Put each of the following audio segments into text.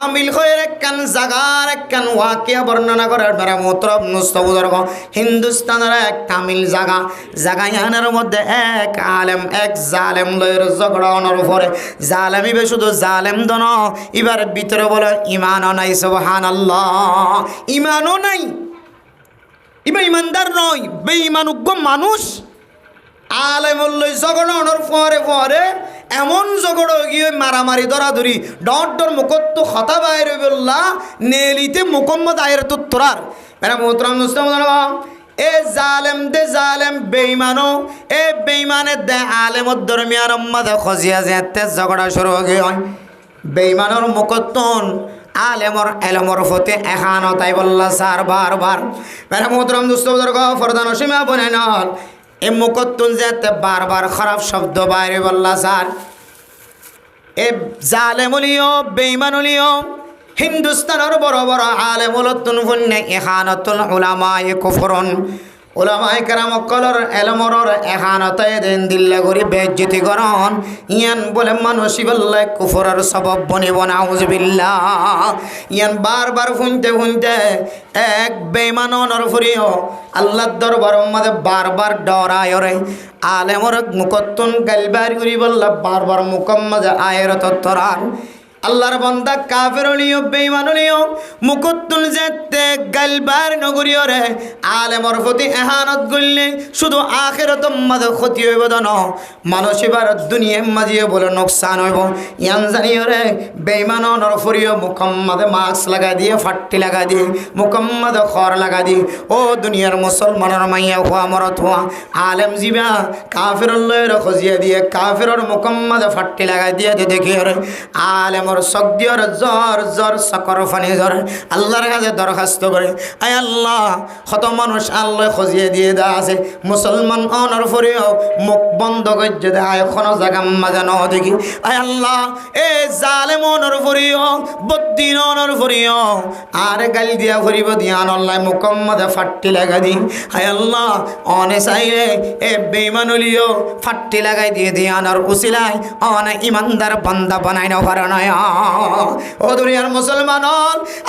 আমিল হয়ে একখান জাগার একখান ওয়াকিয়া বর্ণনা করার দ্বারা মোতরব নুস্তবুদর্গ হিন্দুস্তানের এক কামিল জাগায়ানের মধ্যে এক আলেম এক জালেম লয়ের ঝগড়া অনর পরে জালেম ইবে শুধু জালেম দন এবার ভিতরে বলে ইমানও নাই সুবহানাল্লাহ ইমানও নাই ইবা ইমানদার নয় বেঈমানজ্ঞ মানুষ আলেমুল লই ঝগড়া অনর পরে পরে এমন ঝগড়া গিয়ে মারামারি ধরাধরি ডর ডর মুখত্ব খতা বাইরে বললা নেলিতে মুকম্মদ আয়ের তো তোরার মেরা মোহতরম মুসলিম এ জালেম দে জালেম বেঈমানো এ বেঈমানে দে আলেমত দরমিয়ান উম্মাদে খজিয়া যেতে ঝগড়া শুরু হয়ে হয় বেঈমানোর মুকত্তন আলেমর এলমর ফতে এখানো তাই বললা স্যার বারবার মেরা মোহতরম মুসলিম ফরদান সীমা বনে নল এ মুকত্তুন যেতে বারবার খারাপ শব্দ বাইরে বললা স্যার এ জালেমুলিও বেঈমানুলিও হিন্দুস্তানের বড় বড় আলেমুলতুন ফুন্নে ইখানাতুল উলামায়ে কুফরুন উলামায়ে কেরাম কলর এলমরর এখানাতে দেন দিল্লা গরি বেজ্জতি করন ইয়ান বলে মানুষই বললে কুফরের সবব বনিব নাউজুবিল্লাহ ইয়ান বারবার শুনতে শুনতে এক বেঈমানর ফুরিও আল্লাহর দরবারের মধ্যে বারবার ডরায় রে আলেমর মুকত্তুন গালবার করি বললা বারবার মুকম্মদ আয়ের তত্তরার আল্লাহর বান্দা কাফেরলিও বেঈমানলিও মুকত্তুল যেতে গালবার নগরীয় রে আলেমর প্রতি ইহানত করলে শুধু আখিরাত মদ ক্ষতি হইব দন মানসিবার দুনিয়া মাঝিয়ে বলে নোকসান হইব ইয়ান জানিও রে বেঈমানর ফরিও মুকম্মদ মাস্ক লাগা দিয়ে ফাট্টি লাগা দিয়ে মুকম্মদ খর লাগা দিয়ে ও দুনিয়ার মুসলমানের মাইয়া হওয়া মরত হওয়া আলেম জিবা কাফেরল্লয়ের খজিয়া দিয়ে কাফেরর মুকম্মদ ফাট্টি লাগা দিয়ে দেখিও রে আলেম সগদিয়র জ্বর জ্বর সকর ফানি জ্বর আল্লাহর কাছে দরখাস্ত করে আয় আল্লাহ কত মানুষ আল্লাহ খজিয়ে দিয়ে দেওয়া আছে মুসলমান অনর ফরিও মুখ বন্ধ করছে দে আয় কোনো জায়গা মাজা ন দেখি আয় আল্লাহ এ জালেম অনর ফরিও বদ্দিন অনর ফরিও আরে গালি দিয়া ফরিব দিয়ান আল্লাহ মুকম্মদে ফাট্টি লাগা দি আয় আল্লাহ অনে চাইলে এ বেঈমানুলিও ফাট্টি লাগাই দিয়ে দিয়ানোর উসিলায় অনে ইমানদার বান্দা বানাই না পারে না ও দুনিয়ার মুসলমান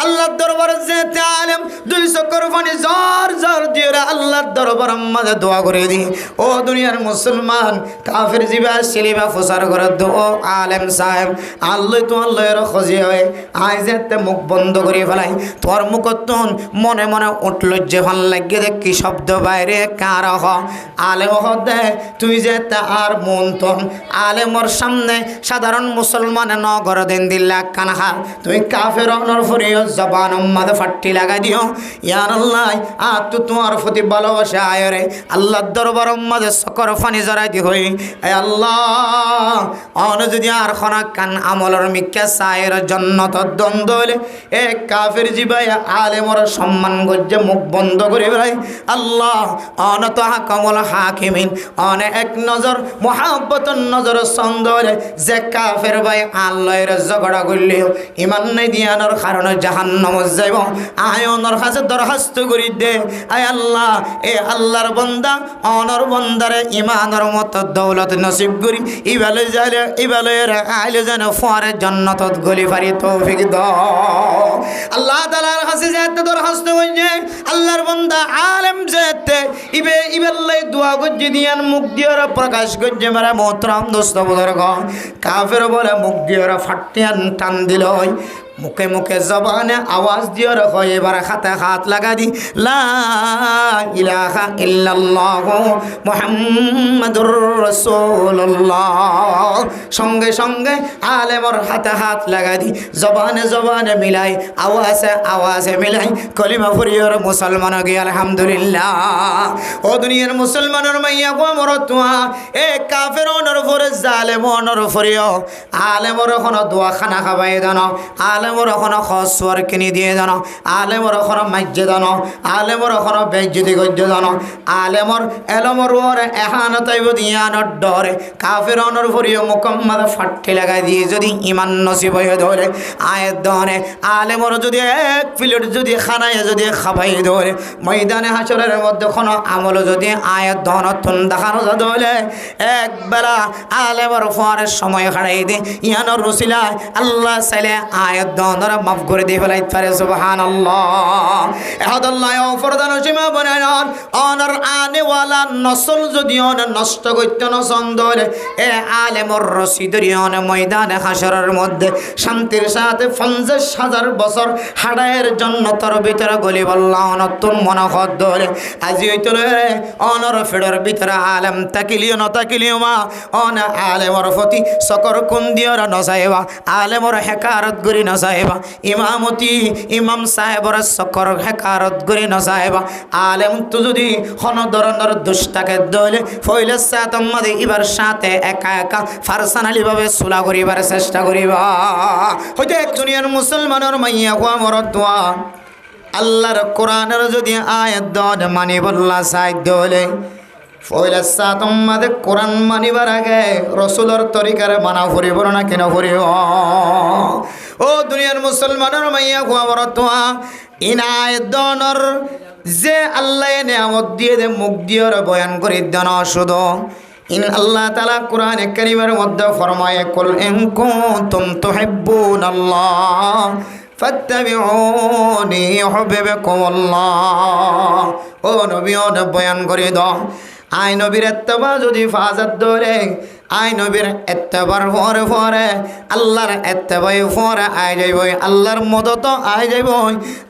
আল্লাহর দরবারে যেতে আলেম 200 কোরবানি জোর জোর দিয়ে আল্লাহর দরবারে মধ্যে দোয়া করে দি ও দুনিয়ার মুসলমান কাফের জিবা সিলিবা ফুসার করে দো আলেম সাহেব আল্লাহ তো আল্লাহর খজি হয় আই যেতে মুখ বন্ধ করে ফেলাই তোর মুখতন মনে মনে উঠল যে ভাল লাগে দেখ কি শব্দ বাইরে কার হ আলেম হ দে তুই যেতে আর মন তন আলেমর সামনে সাধারণ মুসলমান নগর দিন দিল্লা কানহা তুমি কাফের অনর ফরিও জবান উম্মাদ ফাট্টি লাগা দিও ইয়া আল্লাহ আ তু তোমার প্রতি ভালোবাসা আয় রে আল্লাহর দরবার উম্মাদ সকর ফানি জড়াই দি হই এ আল্লাহ অন যদি আর খনা কান আমলর মিক্কা সায়ের জান্নাত দ্বন্দ্ব হলে এ কাফের জিবাই আলেমর সম্মান গজ্জে মুখ বন্ধ করে ভাই আল্লাহ অনত হাকামুল হাকিমিন অনে এক নজর মুহাব্বতুন নজর সন্দরে যে কাফের ভাই আল্লাহর ঝগড়া করলেও ইমান নাই দিয়ানোর কারণে জাহান্নাম যাইব আয়নর কাছে দরখাস্ত করি দে আয় আল্লাহ এ আল্লাহর বান্দা অনর বান্দারে ইমানের মতো দৌলত নসিব করি ইবালে যাইলে ইবালে আইলে যেন ফরে জান্নাতত গলি পারি তৌফিক দাও আল্লাহ তাআলার কাছে যেতে দরখাস্ত কইছে আল্লাহর বান্দা আলেম যেতে ইবাল্লাই দোয়া করছে দিয়ান মুখ দিয়ে প্রকাশ করছে মারা মোহতরম দোস্ত বুজুর্গ কাফের বলে মুখ দিয়ে ফাটিয়ান টান দিল মুখে মুখে জবানে আওয়াজ দিয়ে রাখো এবার হাতে হাত লাগা দি লা ইলাহা ইল্লাল্লাহ মুহাম্মাদুর রাসূলুল্লাহ সঙ্গে সঙ্গে আলেমর হাতে হাত লাগা দি জবানে জবানে মিলাই আওয়াজে মিলাই কলিমা পড়িওর মুসলমান গিয়ে আলহামদুলিল্লাহ ও দুনিয়ার মুসলমানের মাইয়া গো মরতুয়া এ কাফের অনর ফরে জালেম অনর ফরিও আলেমর কোন দোয়া খানা খাবাই দানো আলেমর ওখানে খসওয়ার কিনে দিয়ে জানো আলেমর ওখানে মাজ্জে জানো আলেমর ওখানে বেজ্জতি গজ্জে জানো আলেমর এলমর ওরে এহানতাইব দিয়ানোর ডরে কাফের অনর ফরিও মুকম্মদ ফাট্টি লাগাই দিয়ে যদি ইমান নসিব হয়ে ধরে আয়ের দনে আলেমর যদি এক প্লেট যদি খানায় যদি খাবাই ধরে ময়দানে হাসরের মধ্যে কোনো আমল যদি আয়ের দনতন দেখানো ধরে একবেলা আলেমর ফরের সময় হারাই দে ইয়ানোর রসিলায় আল্লাহ চাইলে আয়ের দনরা মাফ করে দিয়ে ফেলাই পারে সুবহানাল্লাহ এহদাল্লাহ ফরদান সীমা বানান অনর আনেওয়ালা নসল যদি অন নষ্ট করতে নসন্দর এ আলেমর রশিদরি অন ময়দানে হাসরের মধ্যে শান্তির সাথে 50,000 বছর হাড়ায়ের জন্য তোর ভিতরে গলি বললাম নতুন মনোহর ধরে আজি হইতো অনর ফেডর ভিতরে আলেম তাকিলিও ন তাকিলিও মা অন আলেমর প্রতি সকর কোন দিয়র নসাইবা আলেমর হেকারত গরি নসাইবা ইমামতি ইমাম সাহেবর সকর হেকারত গরি নসাইবা আলেম তো যদি হন ধরনের দুষ্টাকে দলে ফইলে সাতম্মাদে ইবার সাথে একা একা ফারসানালি ভাবে সুলা করিবার চেষ্টা করিবা হয়তো এক দুনিয়ার মুসলমানের মাইয়া হওয়া মরদোয়া আল্লাহর কোরআনের যদি আয়াত দন মানি বললা সাইদ হলে ফইলে সাতম্মাদে কোরআন মানিবার আগে রসুলের তরিকারে মানা ফুরিব না কেন ফুরিব ও দুনিয়ার মুসলমানের মাইয়া হওয়া মরদোয়া ইনায়াত দনর যে আল্লাহ নিয়ামত দিয়ে দে মুখ দিয়ে বয়ান করে দেন শুধু ইন আল্লাহ তাআলা কোরআনে কারীমের মধ্যে ফরমায়ে কুল ইন কুনতুম তুহিব্বুনাল্লাহ ফাত্তাবিউনি ইউহিব্বুকুমুল্লাহ ও নবী ও বয়ান করে দাও আই নবীর ইত্তেবা যদি ফাজাত ধরে আই নবীর ইত্তেবার পরে পরে আল্লাহর ইত্তেবাই পরে আই যাইব আল্লাহর মদত আই যাইব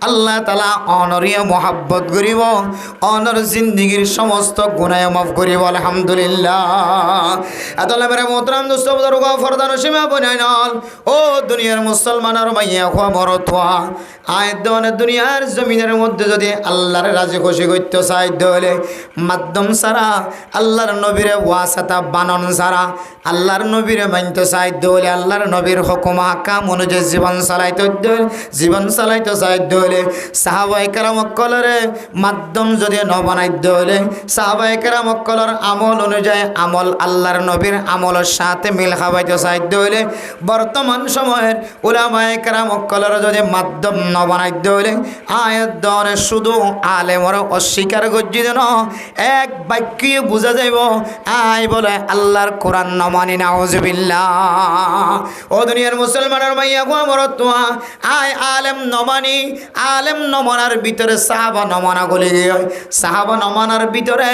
আল্লাহ তাআলা অনরিয়া মোহাব্বত করিব অনর জিন্দেগীর সমস্ত গুনাহ মাফ করিব আলহামদুলিল্লাহ আতাল্লাহ মেরে মোহতারাম দোস্ত বুজুর্গ ফরদান সীমা বনাইনাল ও দুনিয়ার মুসলমানের মাইয়া খবর তোয়া আয় দন দুনিয়ার জমিনের মধ্যে যদি আল্লাহর রাজি খুশি করতে চাই দলে মাধ্যম সারা আল্লাহর নবীরে ওয়াসাতা বানন সারা আল্লাহর নবীরে মানতে চাই দলে আল্লাহর নবীর হুকুম হাকাম অনুযায়ী জীবন চালাইতে চাই দলে সাহাবায়ে কেরাম কলরে মাধ্যম যদি ন বানাই দলে সাহাবায়ে কেরাম কলর আমল অনুযায়ী আমল আল্লাহর নবীর আমলের সাথে মিল খাওয়াইতে চাই দলে বর্তমান সময়ের উলামায়ে কেরাম কলর যদি মাধ্যম ন বানাই দলে আয়াত দরে শুধু আলেমর অস্বীকার গজ্জি দেন এক বাক্যে বোঝা যাইব আই বলে আল্লাহর কোরআন ন মানি নাউজুবিল্লাহ ও দুনিয়ার মুসলমানের মাইয়া গো আমার তোয়া আই আলেম ন মানি আলেম ন মানার ভিতরে সাহাবা ন মানা গলি গয় সাহাবা ন মানার ভিতরে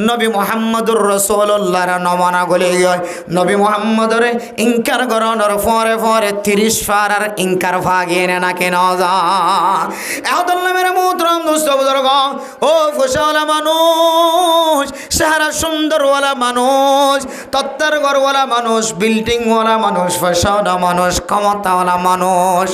নবী মুহাম্মদুর রাসূলুল্লাহর ন মানা গলি গয় নবী মুহাম্মদরে ইনকার করনের পরে পরে 30 ফারার ইনকার ভাগে না কেন যা এহদাল্লাহ মেরে মোহতরম দোস্ত বুজুর্গ ও ফুশালা মানুষ সারা সুন্দরওয়ালা মানুষ তত্তার ঘরওয়ালা মানুষ বিল্ডিংওয়ালা মানুষ ফসাদা মানুষ ক্ষমতাওয়ালা মানুষ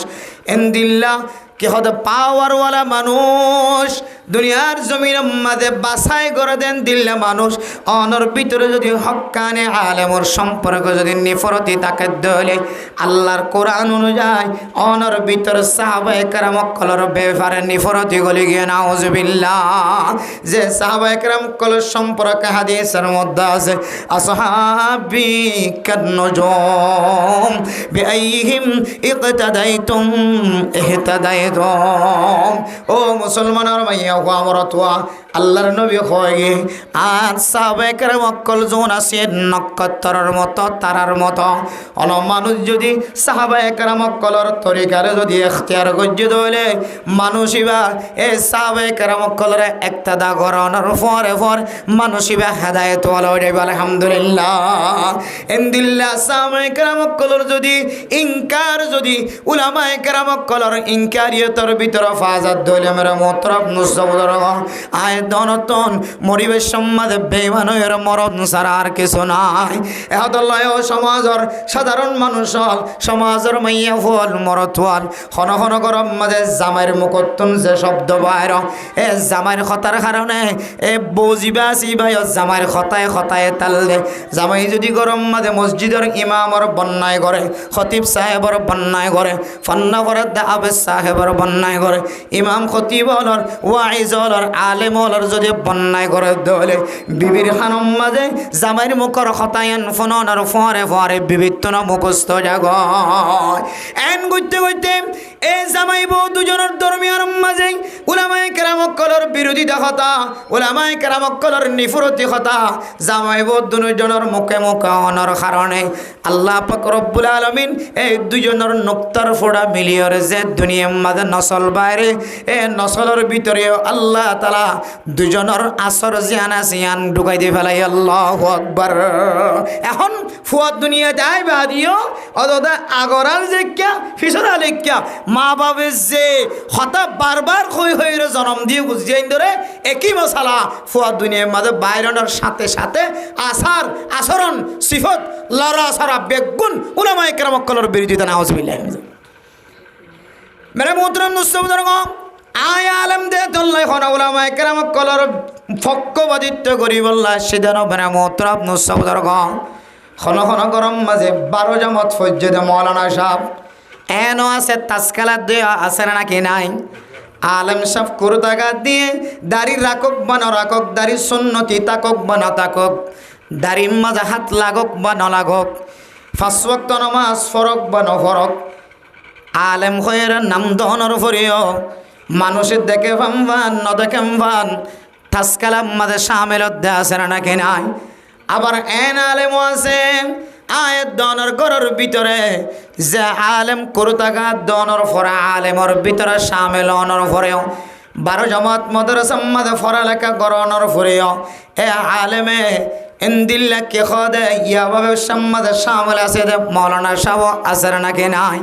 ইনদিল্লাহ কি হদ পাওয়ারওয়ালা মানুষ দুনিয়ার জমিনের মাঝে বাসাই করে দেন দিল্লা মানুষ অনর ভিতরে যদি হক্কানে আলেমর সম্পর্ক যদি নিফরতি তাকে দলে আল্লাহর কোরআন অনুযায়ী অনর ভিতরে সাহাবায়ে কেরাম কলর ব্যাপারে নিফরতি গলি গিয়ে নাউজুবিল্লাহ যে সাহাবায়ে কেরাম কলর সম্পর্কে হাদিসের মধ্যে আছে আসহাবি কান্নুজুম বিআইহিম ইকতাদাইতুম ইহতাদাইতুম ও মুসলমানের মাইয়া আল্লাহর নবী হয় আর সাহাবায়ে কেরাম অকল জন আছে নক্ষত্রের মতো তারার মতো অন মানুষ যদি সাহাবায়ে কেরাম অকলর তরিকারে যদি ইখতিয়ার গজ্জে দলে মানুষিবা এই সাহাবায়ে কেরাম অকলরে ইক্তেদা করানোর পরে পরে মানুষিবা হেদায়েত ওয়ালা হয়ে যাবে আলহামদুলিল্লাহ ইনদিল্লাহ সাহাবায়ে কেরাম অকলর যদি ইনকার যদি উলামায়ে কেরাম অকলর ইনকারিয়তর ভিতরে ফাজাত দলে মেরা মোহতরম আয় দনতন মরিবেশ সম্মাদে বেমানের মরণ ছাড়া আর কিছু নাই এহদাল্লাহ সমাজের সাধারণ মানুষ হল সমাজের মাইয়া ফল মরত হল হন হন গরম মাঝে জামাইয়ের মুখতুন যে শব্দ বাইর এ জামাইয়ের কথার কারণে এ বজিবা সিবাই জামাইয়ের কথায় কথায় তাললে জামাই যদি গরম মাঝে মসজিদের ইমামর বন্যায় করে খতিব সাহেবর বন্যায় করে ফন্না করে দাবে সাহেবর বন্যায় করে ইমাম খতিব হলর ওয়াইজ হলর আলেম হলর যদি বন্যায় করে দলে বিবির খানম মাঝে জামাইয়ের মুখর হতায়ন ফোনর ফরে ফরে বিবিত্ত না মুখস্থ জাগ এন গুইতে গুইতে এই জামাই বউ দুজনের দরমিয়ার মাঝে উলামায়ে কেরাম কলর বিরোধিতা কথা ওলামায়ে কেরাম সকলের নিফরতি কথা জামাইব দুজনের মুখে মুখে অনর কারণে আল্লাহ পাক রব্বুল আলামিন এই দুজনের নুক্তার ফোড়া মিলিয়র যে দুনিয়ার মাঝে নসল বাইরে এ নসলের ভিতরে আল্লাহ তাআলা দুজনের আসর জিয়ান আসিয়ান ঢুকাই দিয়ে ফেলাই আল্লাহু আকবার। এখন ফুয়াদ দুনিয়া যায় বাদিও অদা আগরাল যে কিয়া ফিসরা লেখিয়া মা বাবা যে হতা বারবার হয়ে জন্ম দিয়ে বুঝিয়ে ধরে একই মশালা ফুয়াদ দুনিয়ার মাঝে বাইরনের সাথে সাথে আসার আচরণ সিফত লড়া সারা বেগুন উলামায়ে কেরাম সকলের বিরোধিতা নাউজুবিল্লাহ। মেরে মোহতরম মুসলিম আয় আলেম দে দল্লাই খন উলামায়ে কেরাম সকলের পক্ষপাতিত্ব করি বললা সেদিন মেরে মোহতরম মুসলিম খন খন গরম মাঝে 12 জামাত ফজ্জেদে মৌলানা সাহেব এনো আছে তাসকালা দেয়া আছে নাকি নাই আলেম সাহেব কুরতাগা দিয়ে দাড়ি রাকক বা না রাকক দাড়ি সুন্নতি তাকক বা না তাকক দাড়ির মাঝে হাত লাগক বা না লাগক 5 ওয়াক্ত নামাজ ফরক বা না ফরক আলেম হয়ে নাম দহনের ফরিও মানুষের দেখে ভান ন দেখে ভান তাসকালার মাঝে সামিলত দেয়া আছে নাকি নাই। আবার এন আলেমও আছে আয়ের দনের ঘরের ভিতরে যে আলেম কুরতাগা দনের ফরা আলেমর ভিতরে সামিল অনর ফরেও 12 জামাত মাদ্রাসার মাঝে পড়ালেখা করানোর ফরেও এ আলেমে ইন্দিল্লা কে খদে ইয়াভাবে সম্মাদে সামিল আছে মৌলানা সাহেব আছে নাকি নাই।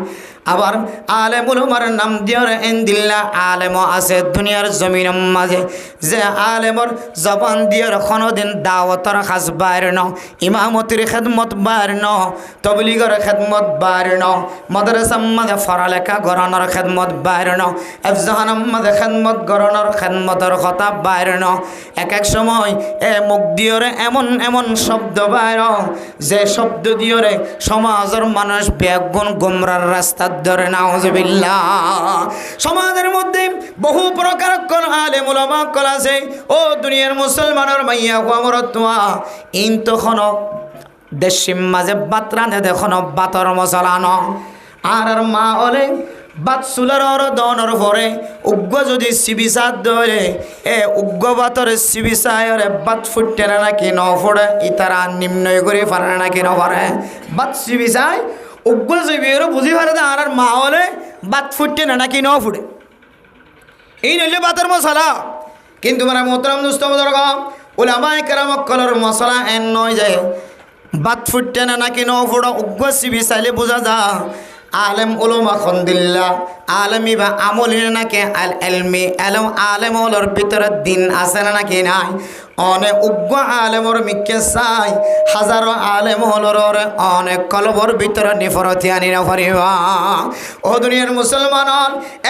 আবার আলেমুল উমার নাম দিয়ার ইন্দিল্লা আলেমও আছে দুনিয়ার জমিনের মাঝে যে আলেমর জবান দিয়ার কোনোদিন দাওয়াতর খাস বাইর ন ইমামতির খেদমত বাইর ন তবলিগর খেদমত বাইর ন মাদ্রাসার মাঝে পড়ালেখা করানোর খেদমত বাইর ন এফজাহানের মাঝে খেদমত করানোর খেদমতের কথা বাইর ন এক এক সময় এ মুখ দিয়রে এমন এমন শব্দ বাইর যে শব্দ দিয়রে সমাজের মানুষ বেগুন গুমরার রাস্তা ধরে নাউজুবিল্লাহ। সমাজের মধ্যে বহু প্রকার কোন আলেম উলামা কল আছে ও দুনিয়ার মুসলমানের মাইয়া হুয়ামরতুয়া ইন তখন দেশিম মাঝে বাতরানে দেখুন বাতর মশলানো আর মা ওলে বাত সুলার দনের ভরে উগ্র যদি সিবিসাদ ধরে এ উগ্র বাতরে সিবিসায়রে বাত ফুটে নাকি ন ফোড়ে ইতারা নিম্নয় করে পারে নাকি ন পারে বাত সিবিসায় উগ্র জৈবেরও বুঝি পারে আর মা হলে বাত ফুটে না নাকি ন ফুটে এই নইলে বাতের মশলা। কিন্তু মানে মোহতরম দুস্তম উলামায়ে কেরাম সকলের মশলা এন নয় যায় বাত ফুটে না নাকি ন ফুড়ো উগ্র সিবি চাইলে বোঝা যা আলেম উলমা খন্দিল্লা আলেমি বা আমলি নাকি আল এলমি এলম আলেম ওলর ভিতরে দিন আছে না নাকি নাই। অনেক উগ্র আলেমর মিকে চাই হাজারো আলেম হলর অনেক কলবর ভিতরে নিফরতি আনি না পারিবা। ও দুনিয়ার মুসলমান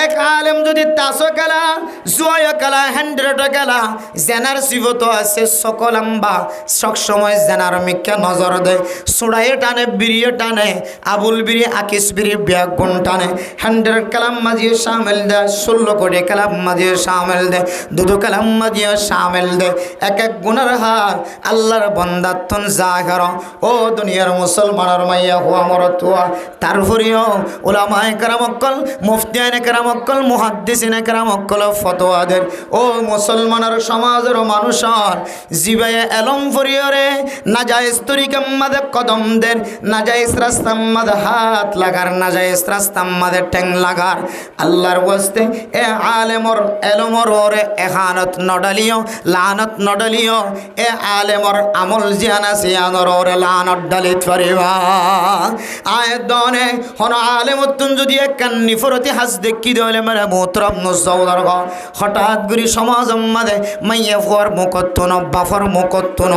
এক আলেম যদি 10 খেলা 100 খেলা 100 খেলা জেনার সিবত আছে সকলাম্বা সব সময় জেনার মিকে নজর দেয় সুড়াইয়ে টানে বিরিয়ে টানে আবুল বিরি আকিস বিরি বেগুন টানে 100 কালাম মাঝিয়ে শামিল দেয় 16 কোটি কালাম মাঝিয়ে শামিল দেয় 2 কালাম মাঝিয়ে শামিল দেয় এক এক গুনার হার আল্লাহর বান্দাতন জাগর ও দুনিয়ার মুসলমানের মাইয়া হুয়া মরতুয়া তারপরেও উলামায়ে কেরাম সকল মুফতিয়ানে কেরাম সকল মুহাদ্দিসিনে কেরাম সকল ফতোয়াদের ও মুসলমানের সমাজের মানুষের জিবায়ে এলম ফরিয়রে নাজায়েজ তরিকার মাঝে কদম দেন নাজায়েজ রাস্তার মাঝে হাত লাগার নাজায়েজ রাস্তার মাঝে ঠ্যাং লাগার আল্লাহর ওয়াস্তে এ আলেমর এলমর ওরে এখানত নডালিও লানত নডালিও এ আলেমর আমল জিয়ানা সিয়ানর ওরে লানত ডালিত পারিবা। আয় দনে হন আলেমতুন যদি কান্নি ফরতি হাস দেখি দলে মেরে মোহতরম নসৌদর হঠাৎ করে সমাজ মাঝে মাইয়া ফর মুকত্তন বাফর মুকত্তন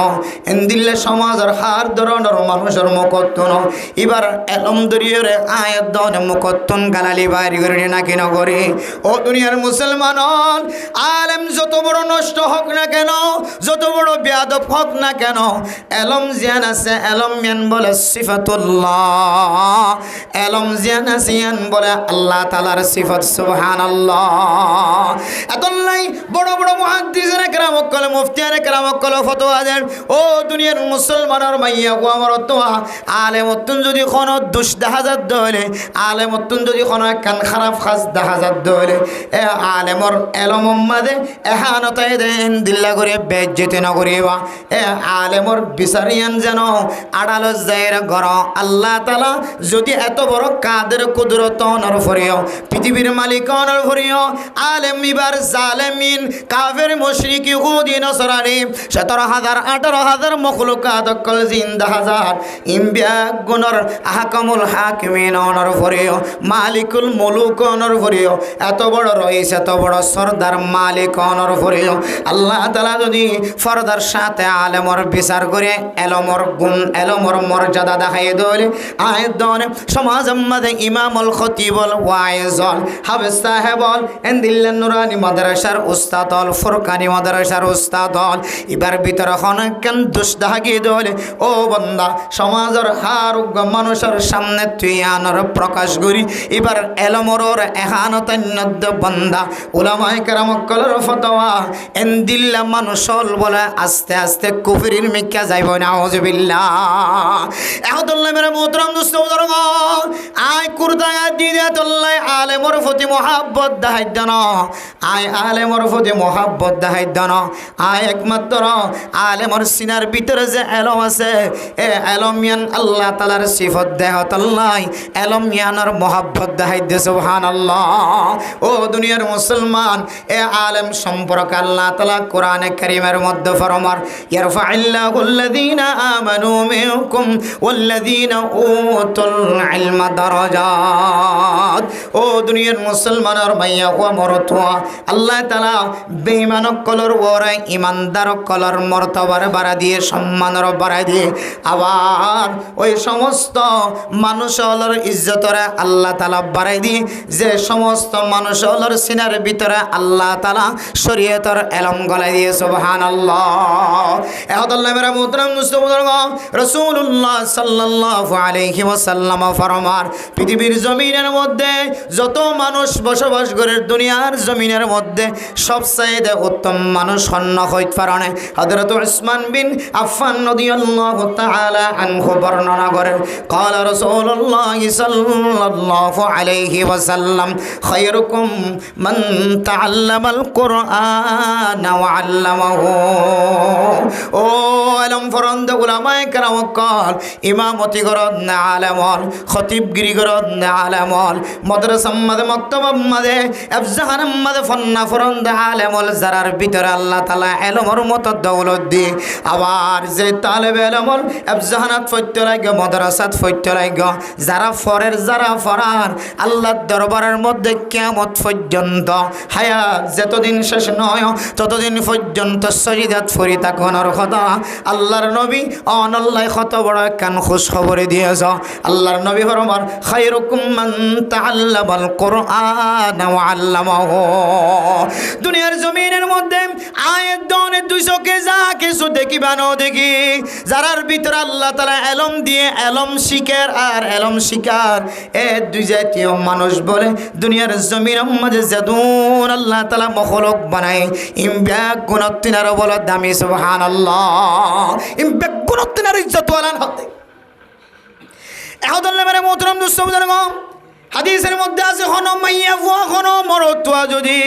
এন্দিল্লে সমাজের হার ধরনের মানুষের মুকত্তন এবার এলম দরিয়রে আয় দনে মুকত্তন গালালি বাইর করে নাকি নগরে ও দুনিয়ার মুসলমান আলেম যত বড় নষ্ট হোক না কেন যত বড় বেয়াদব হোক না কেন, এলম জিয়ান আছে, এলম ইয়ান বলে সিফাতুল্লাহ, এলম জিয়ান আছে ইয়ান বলে আল্লাহ তাআলার সিফাত। সুবহানাল্লাহ। এতলাই বড় বড় মুহাদ্দিসিনে কেরাম কলে, মুফতিয়ানে কেরাম কলে ফতোয়া দেন, ও দুনিয়ার মুসলমানের মাইয়া গো আমার তোয়া আলেমতুন যদি কোনো দুষ দেখা যাত দলে, আলেমতুন যদি কোনো কান খারাপ খাস দেখা যাত দলে, এ আলেমর এলম উম্মাদে এহানতায় দেন দিল্লা করে বেজ্জতি না করিবা। এ আলেমর বিচারিয়ান যেন আড়ালত যায়ের ঘর। আল্লাহ তাআলা যদি এত বড় কাদের কুদরত অনর ফরিও, পৃথিবীর মালিক অনর ফরিও, আলেম ইবার জালেমিন কাফের মুশরিক ইহুদি নসরানি 17,000 18,000 মখলুকাত কল জিন্দা হাজার ইম্বিয়া গুণর আহকামুল হাকিমিন অনর ফরিও, মালিকুল মুলুক অনর ফরিও, এত বড় রইস, এত বড় সরদার মালিক অনর ফরিও। আল্লাহ তাআলা যদি ফরদার সাথে আলেমর বিচার করে এলমর গুণ এলমর মর্যাদা দেখাই দলে আয়াত দনে সমাজ মধ্যে ইমামুল খতিবল ওয়াইজল হাফেজ সাহেবল এন্দিল্লা নুরানি মাদ্রাসার উস্তাদল ফুরকানি মাদ্রাসার উস্তাদল এবার ভিতর হনকেন দুষ দেখাই দলে ও বন্দা সমাজের হারুগ মানুষের সামনে তুই আনর প্রকাশ করি এবার এলমরর এহানতান্যদ বন্দা উলামায়ে কেরাম কলর ফতোয়া এন্দিল্লা মানুষল বলে আস্তে আস্তে কুফরির মিক্কা যাইব না। আউযুবিল্লাহ। এহদুল্লাহ মেরে মোহতরম দোস্ত বুজুর্গ, আয় কুরতা দিয়ে তল্লাই আলেমর প্রতি মহাব্বত দেখাই দেন, আয় আলেমর প্রতি মহাব্বত দেখাই দেন, আয় একমাত্র আলেমর সিনার ভিতরে যে এলম আছে এ এলমিয়ান আল্লাহ তাআলার সিফত দেহ তল্লাই এলমিয়ানের মহাব্বত দেখাই দে। সুবহানাল্লাহ। ও দুনিয়ার মুসলমান, এ আলেম সম্পর্কে আল্লাহ তাআলা কোরআনে কারীমের মধ্যে ফরমার ইয়ারফাইল্লাহুল্লাযীনা আমানু মিনকুম ওয়াল্লাযীনা উতুল ইলমা দারাজাত। ও দুনিয়ার মুসলমানের মাইয়া ও মরতোয়া আল্লাহ তাআলা বেঈমান কলর ওরে ইমানদার কলর মর্তবার বাড়া দিয়ে সম্মানের বাড়া দিয়ে আবার ওই সমস্ত মানুষের ইজ্জতরে আল্লাহ তাআলা বাড়াই দিয়ে যে সমস্ত মানুষের সিনার ভিতরে আল্লাহ তাআলা শরীয়তের এলম গলাই দিয়ে। সুবহানাল্লাহ। এহদুল্লাহ মেরা মুহতরম মুস্তাফা রাসূলুল্লাহ সাল্লাল্লাহু আলাইহি ওয়াসাল্লাম ফরমান পৃথিবীর জমিনের মধ্যে যত মানুষ বসবাস করে দুনিয়ার জমিনের মধ্যে সবচেয়ে উত্তম মানুষ হন্য হইতে পারে হযরত উসমান বিন আফফান রাদিয়াল্লাহু তাআলা আনহু বর্ণনা করেন قال رسول الله صلى الله عليه وسلم خيركم من تعلم القرآن وعلمه। ও আলম ফরন্দ উলামায়ে কেরাম কল ইমামতি করদ না আলেমল খতিবগিরি করদ না আলেমল মাদ্রাসা মাদে মক্তব মাদে আফজাহান মাদে ফন্না ফরন্দ আলেমল যারার ভিতরে আল্লাহ তাআলা এলমর মত দৌলত দি আবার যে তালেবে এলমল আফজাহানাত ফইতে লাগে মাদ্রাসাত ফইতে লাগে যারা ফরের যারা ফরার আল্লাহর দরবারের মধ্যে কিয়ামত পর্যন্ত হায়াত যতদিন শেষ নয় ততদিন পর্যন্ত সজিদাত ফরি তাকনের কথা আল্লাহর নবী অনল্লাহ কত বড় কান খুশ খবরে দিয়েছ। আল্লাহর নবী ফরমান খায়রুকুম মান তাআল্লামাল কুরআন ওয়া আল্লামাহু। দুনিয়ার জমিনের মধ্যে আয়াত দনে 200 কে যা কিছু দেখিবা না দেখি যারার ভিতরে আল্লাহ তাআলা এলম দিয়ে এলম শিকার আর এলম শিকার এ দুই জাতীয় মানুষ বলে দুনিয়ার জমিনের মধ্যে যদুন আল্লাহ তাআলা মখলুক বানায় ইমবাক গুণতিনার বলে দামি। সুবহানাল্লাহ। ইমবাক গুণতিনার ইজ্জত ওয়ালান হতে এহদুল্লাহ মেরে মোহতরম দোস্ত বুজুর্গ হাদিসের মধ্যে আছে হন মাইয়া ফুয়া হন মরতুয়া যদি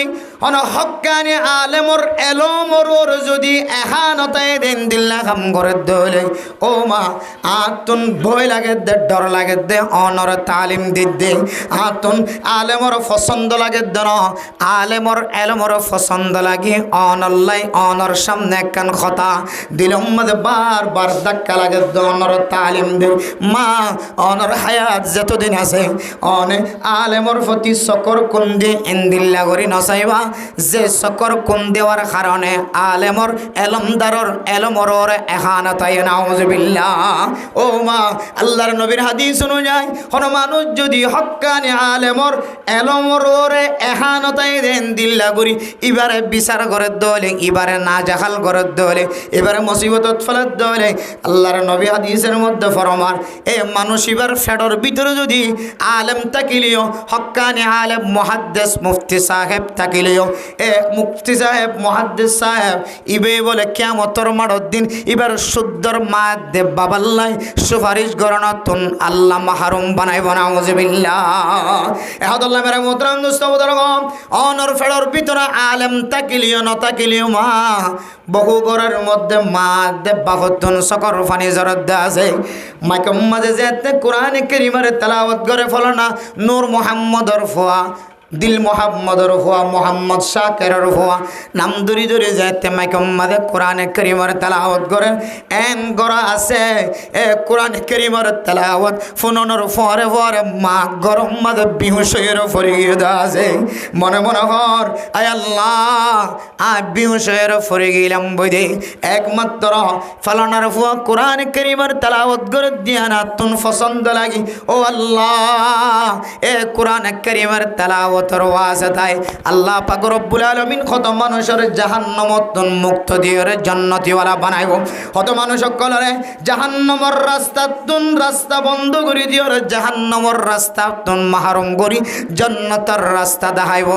হন হক্কানি আলেমর এলমর যদি এহানতায় দেন দিল্লা কাম করে দলে ও মা আতুন ভয় লাগে দে ডর লাগে দে অনর তালিম দিদে আতুন আলেমর পছন্দ লাগে দন আলেমর এলমর পছন্দ লাগে অনল্লাই অনর সামনে কান কথা দিলম মধ্যে বারবার ধাক্কা লাগে অনর তালিম দে মা অনর হায়াত যতদিন আছে অনে আলেমর প্রতি সকর কুন্দি এন্দিল্লা করি নসাইবা যে সকর কোন দেওয়ার কারণে আলেমর এলমদারর এলমরর এহানতায় নাউজুবিল্লাহ। ও মা, আল্লাহর নবীর হাদিস অনুযায়ী কোন মানুষ যদি হক্কানি আলেমর এলমররে এহানতায় দেন দিল্লা করি এবারে বিচার করে দলে, এবারে না জাহাল করে দলে, এবারে মুসিবতত ফেলার দলে, আল্লাহর নবী হাদিসের মধ্যে ফরমান এ মানুষ এবার ফেডর ভিতরে যদি আলেম থাকিলেও হক্কানি আলেম মুহাদ্দিস মুফতি সাহেব থাকিলেও এ মুফতি সাহেব মুহাদ্দিস সাহেব ইবে বলে কিয়ামতের মাঠের দিন এবার শুদ্ধর মা দেব বাবাল্লাই সুপারিশ গণনাতুন আল্লাহ মাহরুম বানাইব নাউজুবিল্লাহ। এহাদুল্লাহ মেরা মোহতারাম দোস্ত বুজুর্গম, অনর ফেডর ভিতরে আলেম থাকিলেও ন থাকিলেও মা বহু ঘরের মধ্যে মা দেব বাহতুন সকর ফানি জরদ আছে মাইকম মাঝে যেতে কোরআন কারীমের তেলাওয়াত করে ফলনা নূর মুহাম্মদর ফোয়া দিল মোহাম্মদর হওয়া মোহাম্মদ শাকেরের হওয়া নাম দূরি দূরে যাইতে মাইকম মাঝে কোরআন কারীমের তেলাওয়াত করে এন গড়া আছে এ কোরআন কারীমের তেলাওয়াত ফোনর ফরে ফরে মা গরম মাঝে বিহুশয়ের ফরিয়ে দেওয়া আছে মনে মনে হর আয় আল্লাহ আয় বিহুশয়ের ফরে গেলাম বইদে একমাত্র ফালানার ফুয়া কোরআন কারীমের তেলাওয়াত করে দিয়া না তুন পছন্দ লাগি ও আল্লাহ এ কোরআন কারীমের তেলাওয়াত ওয়াসিতায় আল্লাহ পাক রব্বুল আলামিন কত মানুষের জাহান্নামত মুক্ত দিয়ে জান্নাতীওয়ালা বানাইব, কত মানুষ সকলরে জাহান্নামের রাস্তা বন্ধ করে দিয়ে জাহান্নামের রাস্তা মাহরুম করি জান্নাতের রাস্তা দেখাইব।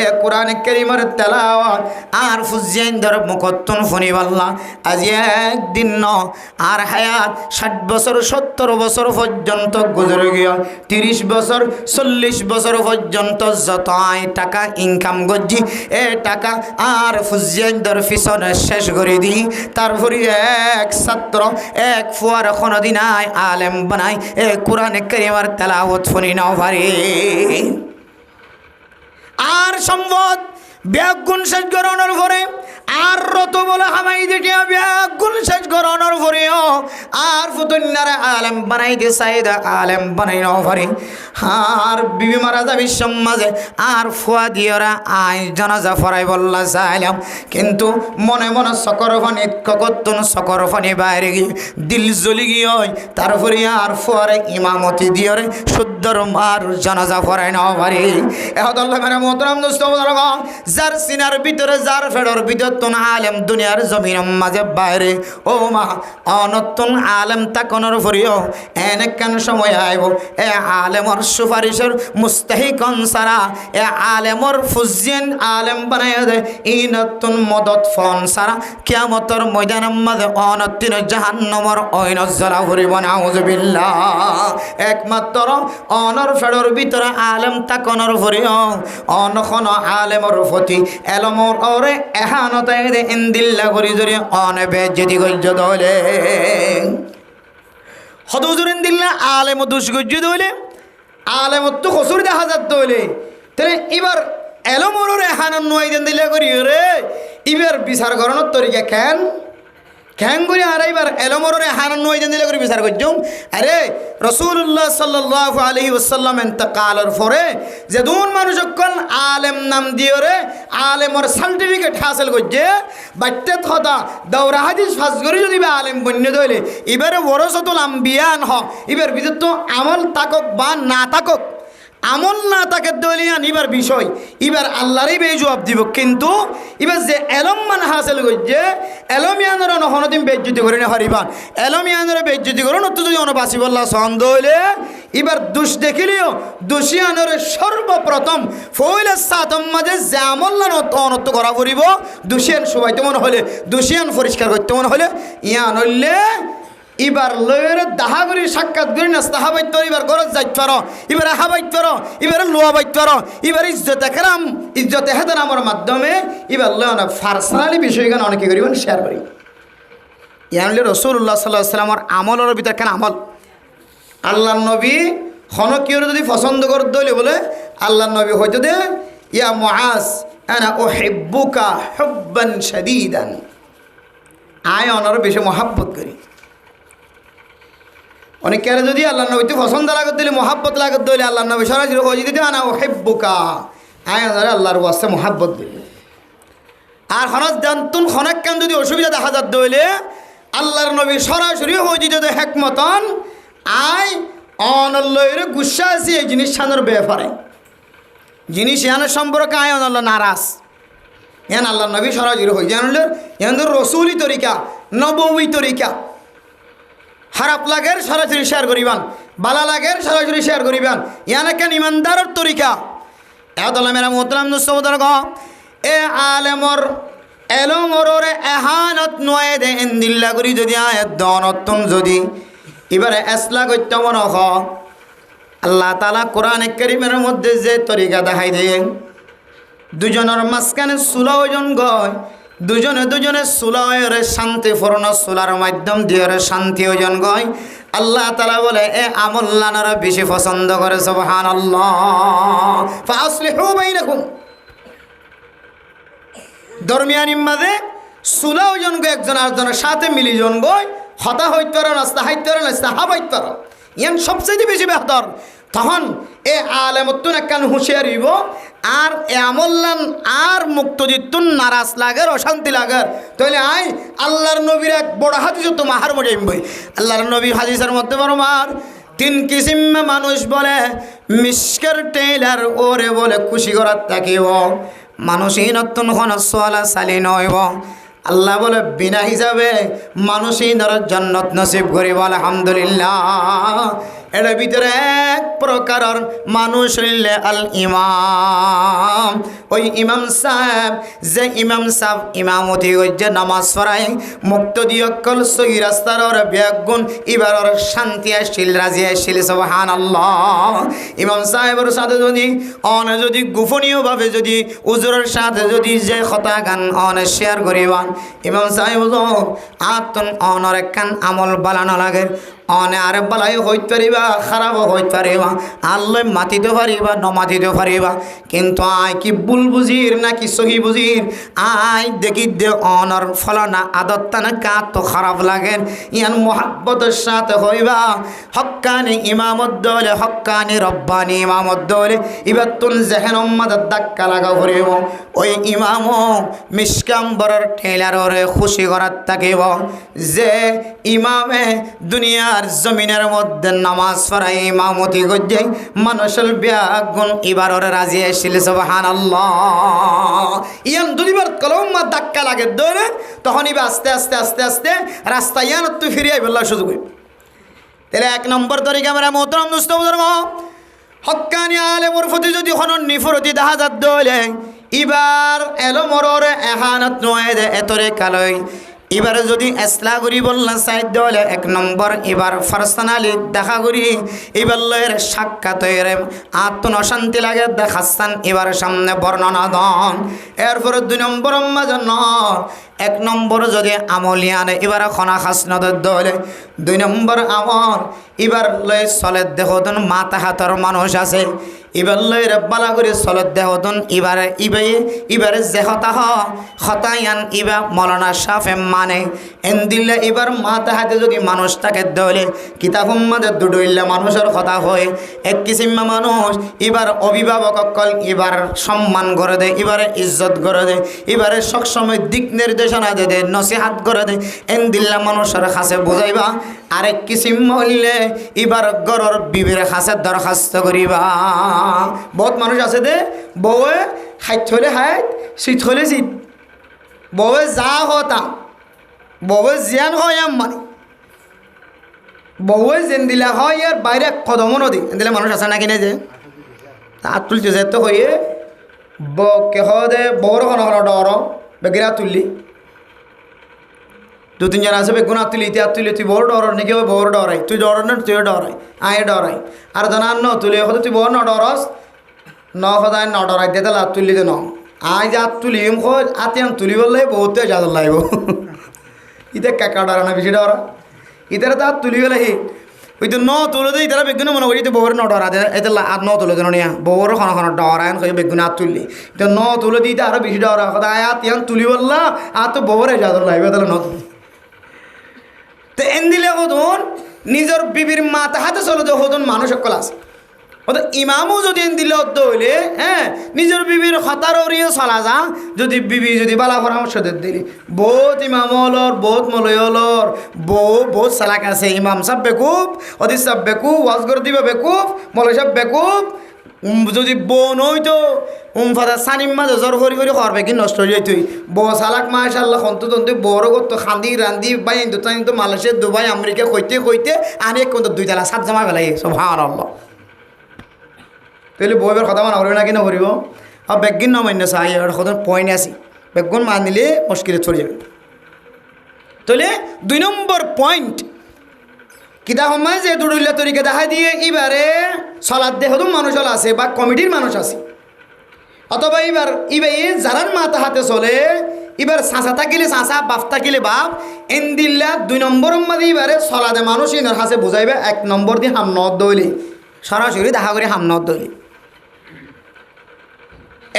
এ কোরআন কারীমের তেলাওয়াত আর ফুজিয়াইনদের মুখতুন ফুনিবাল্লাহ আজ একদিন ন আর হায়াত 60 বছর 70 বছর পর্যন্ত গুজরে গিয়া 30 বছর 40 বছর পর্যন্ত যত টাকা ইনকাম করছি এ টাকা আর ফুজিয়াইনদের পিছনে শেষ করে দিই, তারপরে এক ছাত্র এক ফুয়ার কোনদিন আলেম বানাই এ কোরআন কারীমের তেলাওয়াত শুনি নাও পারে আর সম্পদ ব্যাগুণ শেষ করানোর পরে আর রত বলে হামাই দেখিয়া ব্যাগুণ শেষ করানোর পরেও আর ফুতুন্নারে আলেম বানাই দিয়ে সাইদা আলেম বানাই নাও পারে আর বিবি মারা যাবি সমাজে আর ফুয়া দিয়রা আই জানাজা ফরাই বললা চাইলাম কিন্তু মনে মনে সকর ফানি ককতুন সকর ফানি বাইরে গিয়ে দিল জ্বলি গিয়ে তারপরে আর ফুয়ারে ইমামতি দিয়রে শুদ্ধর মার জানাজা ফরাই নাও পারে। এহদাল্লাহ মেরা মোহতারাম দোস্ত বুজুর্গ, যার সিনার ভিতরে যার ফেডর ভিতর তুন আলেম দুনিয়ার জমিন মাঝে বাইরে ও মা অনতুন আলেম তাকনের ফরিও এনেকান সময় আইব এ আলেমর সুপারিশের মুস্তাহিকন সারা এ আলেমর ফুজিয়ান আলেম বানাই দে ই নতুন মদত ফন সারা কিয়ামতের ময়দানের মাঝে অনতিন জাহান্নামের অইন জ্বালা ভরিব নাউজুবিল্লাহ। একমাত্র অনর ফেডর ভিতরে আলেম তাকনের ফরিও অনখন আলেমর ফতি এলমর ওরে এহানতায় দে ইন্দিল্লা করি জরি অনে বেজ্জতি গজ্জ দলে হদুজুর ইন্দিল্লা আলেম দুষ গজ্জ দলে আলেম তো কসুর দেখা যাত দলে তাহলে এবার এলমর ওরে এহানন নয় দিল্লা করি রে এবার বিচার করানোর তরিকা কেন করি আর এবার এলমরে হারান নয় দিলে করে বিচার করছুম। আরে রাসূলুল্লাহ সাল্লাল্লাহু আলাইহি ওয়াসাল্লাম ইন্তেকালের পরে যে দুন মানুষ সকল আলেম নাম দিয়ে রে আলেমর সার্টিফিকেট হাসিল করছে বাচ্চা কথা দৌরা হাদিস ফাঁস করে যদি আলেম বন্য দইলে এবারে ওয়ারাসাতুল আম্বিয়ান হ এবার ভিতর তো আমল তাকক বা না তাকক আমল না তাকে দলিয়ান এবার বিষয় এবার আল্লাহরই বেজবাব দিব কিন্তু এবার যে এলম মান হাসিল করছে এলমিয়ানের নহনদিন বেজ্জতি করে না হরিবান এলমিয়ানের বেজ্জতি করে নতুন যদি অনবাসী বললা সন্দেহ হইলে এবার দুষ দেখিলেও দোষিয়ানের সর্বপ্রথম ফইলে সাতম মাঝে যে আমল না অনত্ব করা পড়িব দোষিয়ান সবাইতে মনে হলে দোষিয়ান পরিষ্কার করতে মনে হলে ইয়ান হইলে এবার লয়ের দাহা করি সাক্ষাৎ করি না তাহা বাইত এবার গরজ যাইতে পারো এবার আহা বাইতে পারো এবারে লোয়া বাইতে পারো এবার ইজ্জত একরাম ইজ্জত হেদানামের মাধ্যমে এবার লয় না পার্সোনালি বিষয়গান অনেকে করিবেন শেয়ার করি ইয়ানলে রাসূলুল্লাহ সাল্লাল্লাহু আলাইহি ওয়াসাল্লামের আমলের ভিতর কেন আমল আল্লাহর নবী হনকিয়র যদি পছন্দ করে দইলে বলে আল্লাহর নবী হয়তো দে ইয়া মুআজ আনা উহিব্বুকা হুব্বান শাদীদান আয় অনর বেশি মহব্বত করি অনেকে যদি আল্লাহ নবীতে পছন্দ লাগত দিলে মহাব্বত লাগত দিলে আল্লাহ নবী সরাসরি ও যদি আনা উহিব্বুকা আয় আল্লাহর ওয়াস্তে মহাব্বত দিলে আর হনস জানতুন হনাক্কান যদি অসুবিধা দেখা যাত দইলে আল্লাহর নবী সরাসরি হয়ে দিত হেকমতন আই অনল্লয়ের গুসা আছে এই জিনিস সানোর ব্যাপারে জিনিস ইয়ানের সম্পর্কে আয় অনল্ল নারাজ ইয়ান আল্লাহর নবী সরাসরি হয়ে জানলেন ইয়ান রসুলি তরিকা নবী তরিকা খারাপ লাগের সরাসরি শেয়ার করিবান বালা লাগের সরাসরি শেয়ার করিবান ইয়ান কেন ইমানদারের তরিকা এতলা মেরা মোহতারাম দোস্তবদর গ এ আলেমর এলমরে এহানত নয় দে এন্দিল্লা করি যদি আয়াত দনতন যদি এবারে এসলা করতে মন হ আল্লাহ তাআলা কোরআনে কারীমের মধ্যে যে তরিকা দেখাই দেন দুজনের মাঝখানে সুলা ওজন গয় দুজনে সুলায়ের শান্তিপূর্ণ সুলার মাধ্যম দিয়ে শান্তি ওজন গয় আল্লাহ তাআলা বলে এ আমল্লানার বেশি পছন্দ করে সুবহানাল্লাহ ফাসলিহু বাইনাকুম দরমিয়ানির মাঝে সুলা ওজন গয় একজন আরেকজনের সাথে মিলি জন গয় হতা হইতে পারে রাস্তা হাইতে পারে রাস্তা হাবাইতে পারে ইয়ান সবচেয়ে বেশি বেহতর তখন এ আলেমতুন একখান হুঁশিয়ার হইব আর এ আমল্লান আর মুক্তজিতুন নারাজ লাগের অশান্তি লাগের তাহলে আই আল্লাহর নবীর এক বড় হাদিস তো মাহার মজাইম বই আল্লাহর নবী হাদিসের মধ্যে বরমার তিন কিসিম মানুষ বলে মিসকের টেইলার ওরে বলে খুশি করার থাকিব মানুষই নতুন হন সোয়ালা সালি নইব আল্লাহ বলে বিনা হিসাবে মানুষই ধর জান্নাত নসিব করিব আলহামদুলিল্লাহ এর ভিতরে এক প্রকারের মানুষ হইলে আল ইমাম ওই ইমাম সাহেব যে ইমাম সাহেব ইমামতি যে নামাজ পড়ায় মুক্ত দিয়কল সহি রাস্তার ওর ব্যাগুণ এবার ওর শান্তি আসছিল রাজি আসছিল সুবহানাল্লাহ ইমাম সাহেবের সাথে যদি গোপনীয়ভাবে যদি উজুরের সাথে যদি যে কথা গান শেয়ার করিবান ইমাম সাহেব আতন অনর একখান আমল বালানো লাগে অনে আরে বালাই হইতে পারিবা খারাপও হইতে পারিবা আল্লাহ মাতিতে পারিবা নমাতিতে পারিবা কিন্তু আয় কি ভুল বুঝির নাকি সহি বুঝির আয় দেখি দে অনর ফলনা আদতটা না কাত তো খারাপ লাগেন ইয়ান মোহাব্বতের সাথে হইবা হক্কানি ইমামত দলে হক্কানি রব্বানি ইমামত দলে এবার তুন জেহেন উম্মাদের ধাক্কা লাগা করিব ওই ইমামও মিসকাম্বরের ঠেলারে খুশি করার থাকিব যে ইমামে দুনিয়ার জমিনের মধ্যে নামাজ পড়াই ইমামতি গজ্জে মানুষের ব্যাগুণ এবার ওরা রাজি আসছিল সুবহানাল্লাহ ইয়ান দুলিবার কলম ধাক্কা লাগে দৌড়ে তখন এবার আস্তে আস্তে আস্তে আস্তে রাস্তা ইয়ান তুই ফিরিয়ে বললার সুযোগ তাহলে এক নম্বর তরিকা আমরা মোহতারাম দোস্ত বুজুর্গ হক্কানি আলেমর প্রতি যদি হনন নিফরতি দেখা যাত দৌলে এবার এলো মররে এহানত নয় দে এতরে কালই এবারে যদি এসলা করি বললাম সাহিত্য হলে এক নম্বর এবার পার্সোনালি দেখা করি এবার লয়ের সাক্ষাৎ হয়ে আত্ম অশান্তি লাগে দেখাচ্ছেন এবার সামনে বর্ণনা দন এরপরে 2 নম্বর মাঝন এক নম্বর যদি আমলিয়ান এবার খনা খাসনদের দলে 2 নম্বর আমল এবার লয় চলের দেহতন মাথা হাতর মানুষ আছে এবার লয় বালা করে চলের দেহতন এবারে যে হতায়ান এবার মৌলানা সাফে মানে এন দিলে এবার মাথা হাতে যদি মানুষ থাকে দলে কিতাব মাঝে দুডইলে মানুষের কথা হয় এক কিসিমা মানুষ এবার অভিভাবক অকল এবার সম্মান করে দেয় এবারে ইজ্জত করে দেয় এবারে সবসময় দিক নির্দেশনা দে নসিহাত করে দেয় এন দিল্লা মানুষের কাছে বুঝাইবা আরেক কিসিম হইলে এবার গরর বিবির কাছে দরখাস্ত করিবা বহুত মানুষ আছে দে বউয়ে হাইট হলে হাইট শীত হলে শীত বউয়ে যা হতা বউয়ে জিয়ান হয় মানে বউয়ে যেন দিলা হয় ইয়ার বাইরে কদমও নদী দিলে মানুষ আছে না কিনে যে আর তুলতে যেতে হয়ে কেহ দে বউর ডর বেগিরা তুললি 2-3 জন আছে বেগুনা তুলি ইতিহাস তুলি তুই বড় ডর নাকি বড় ডরাই তুই ডর না তুই ডরাই আয় ডরাই আর জানার ন তুলি হতে তুই বড় ন ডরস ন সদায় ন ডরাই দে তাহলে তুলি দে ন আয় যা তুলি আতিয়ান তুলি বললে বহুত যা লাগব ইতে কাকা ডরা না বেশি ডরা ইতারা তা তুলি গেলে হি ওই তো ন তুলে দে ইতারা বেগুন মনে করি বউর ন ডরা দে এতে আর ন তুলে দেন নিয়া বউর খন ডরায়ন কই বেগুন আর তুললি তো ন তুলে দিতে আরো বেশি ডরা সদায় আতিয়ান তুলি বললা আর তো বউরে যা লাগবে তাহলে ন তুলি তো এন দিলে হতুন নিজের বিবির মাথা হাতে চলে যে হতুন মানুষ সকল আছে অর্থাৎ ইমামও যদি দিল হইলে হ্যাঁ নিজের বিবির হতার ওরিয়ে চলা যা যদি বিবি যদি বালা পরামর্শ দিলি বহুত ইমাম হলর বহুত মলয় হলর বহুত চালাক আছে ইমাম সাহেব বেকুব অদি সাহেব বেকুব ওয়াজ করে দিবে বেকুব মলয় সাহেব বেকুব যদি বোন হইতো ফাদা সানিম মাঝে জ্বর করি করি করবে কি নষ্ট হয়ে যাইতুই বউ চালাক মাশাআল্লাহ খন্তু তন্তু বড় করতো খান্দি রান্দি বাই তো মালয়েশিয়া দুবাই আমেরিকা কইতে কইতে আনে কিন্তু 2 তালা 7 জমা ফেলাই সুবহানাল্লাহ তাহলে বউয়ের কথা মানা করবে না কি না করিব আর বেগিন না মান্য চাই আর সদন পয়েন্ট আসি বেগুন মানিলে মুশকিলে চলে যাবে তাহলে 2 নম্বর পয়েন্ট কিতা সময় যে দুড়ুল্লা তরিকা দেখা দিয়ে এবারে সলাদ দেহ মানুষ আছে বা কমিটির মানুষ আছে অথবা এবার যারার মাথা হাতে চলে এবার চাঁচা থাকিলে চাঁচা বাপ থাকিলে বাপ এনদিল্লা 2 নম্বর মাঝে এবারে সলাদে মানুষ ইনার হাসে বুঝাইবে 1 নম্বর দিয়ে হামনত দইলি সরাসরি দেখা করে হামনত দইলি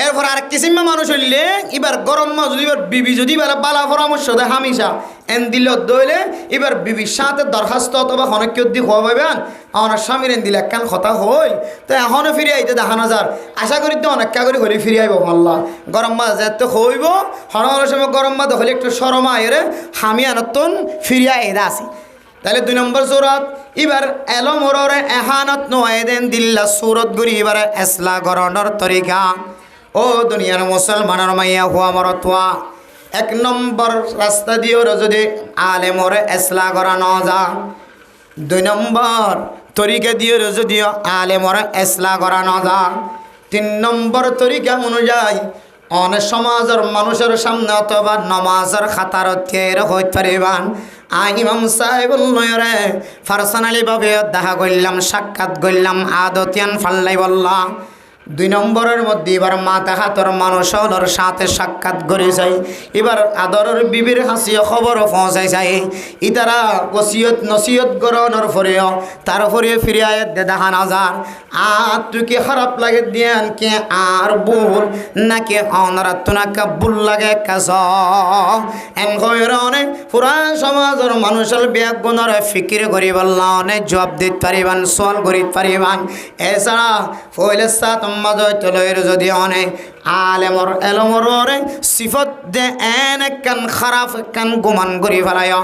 এরপর আর কিসিমা মানুষ হইলে এবার গরম মাছ যদি এবার বিবি যদি এবার বালা পরামর্শ দেয় হামিশা এন দিল দইলে এবার বিবির সাথে দরখাস্ত অথবা অনেক দি খোয়া পাইবেন আমার স্বামীর এন দিলে একখান কথা হই তো এখনও ফিরে আইতে দেখা না যার আশা করি তো অনেক করে হলে ফিরে আইব আল্লাহ গরম মাছ যেতে হইব হনের সময় গরম মাছ হলে একটু সরমা এরে হামি আনতন ফিরে আইদা আসি তাহলে 2 নম্বর সুরত এবার এলো মোরে এহানত নোয়েদেন দিল্লা সুরত গুরি এবার এসলা গরণর তরিকা ও দুনিয়ার মুসলমানের মাইয়া হুয়া মরতুয়া 1 নম্বর রাস্তা দিয়েও যদি আলেমরে এসলা করা ন যা 2 নম্বর তরিকা দিয়ে যদিও আলেমরে এসলা করা ন যা 3 নম্বর তরিকা অনুযায়ী অনেক সমাজের মানুষের সামনে অথবা নমাজের খাতার তের হইতে পারিবান ইমাম সাহেবুল্লয়রে পার্সোনালিভাবে দেখা করলাম সাক্ষাৎ করলাম আদতিয়ান ফাল্লাই বললা 2 নম্বরের মধ্যে এবার মাথা হাতর মানুষের সাথে সাক্ষাৎ করে যাই এবার আদরের বিবির হাসিও খবর পৌঁছাই যাই ইতারা ওসিয়ত নসিয়ত গ্রহণের পরেও তারপরে ফিরে আয়াত দেখা না যান আর তুই কি খারাপ লাগে দিয়ান কে আর ভুল নাকি অনরাত্তনাকা ভুল লাগে কাজ এন অনেক পুরান সমাজের মানুষের ব্যাগুণের ফিকির করি বললা অনেক জবাব দিতে পারিবান সওয়াল করিতে পারিবান এছাড়া ফইলে সাত মাজয়তলয়ের যদি অনেক আলেমর এলমরে সিফত দে এন কান খারাপ কান গুমান করি ফেলায়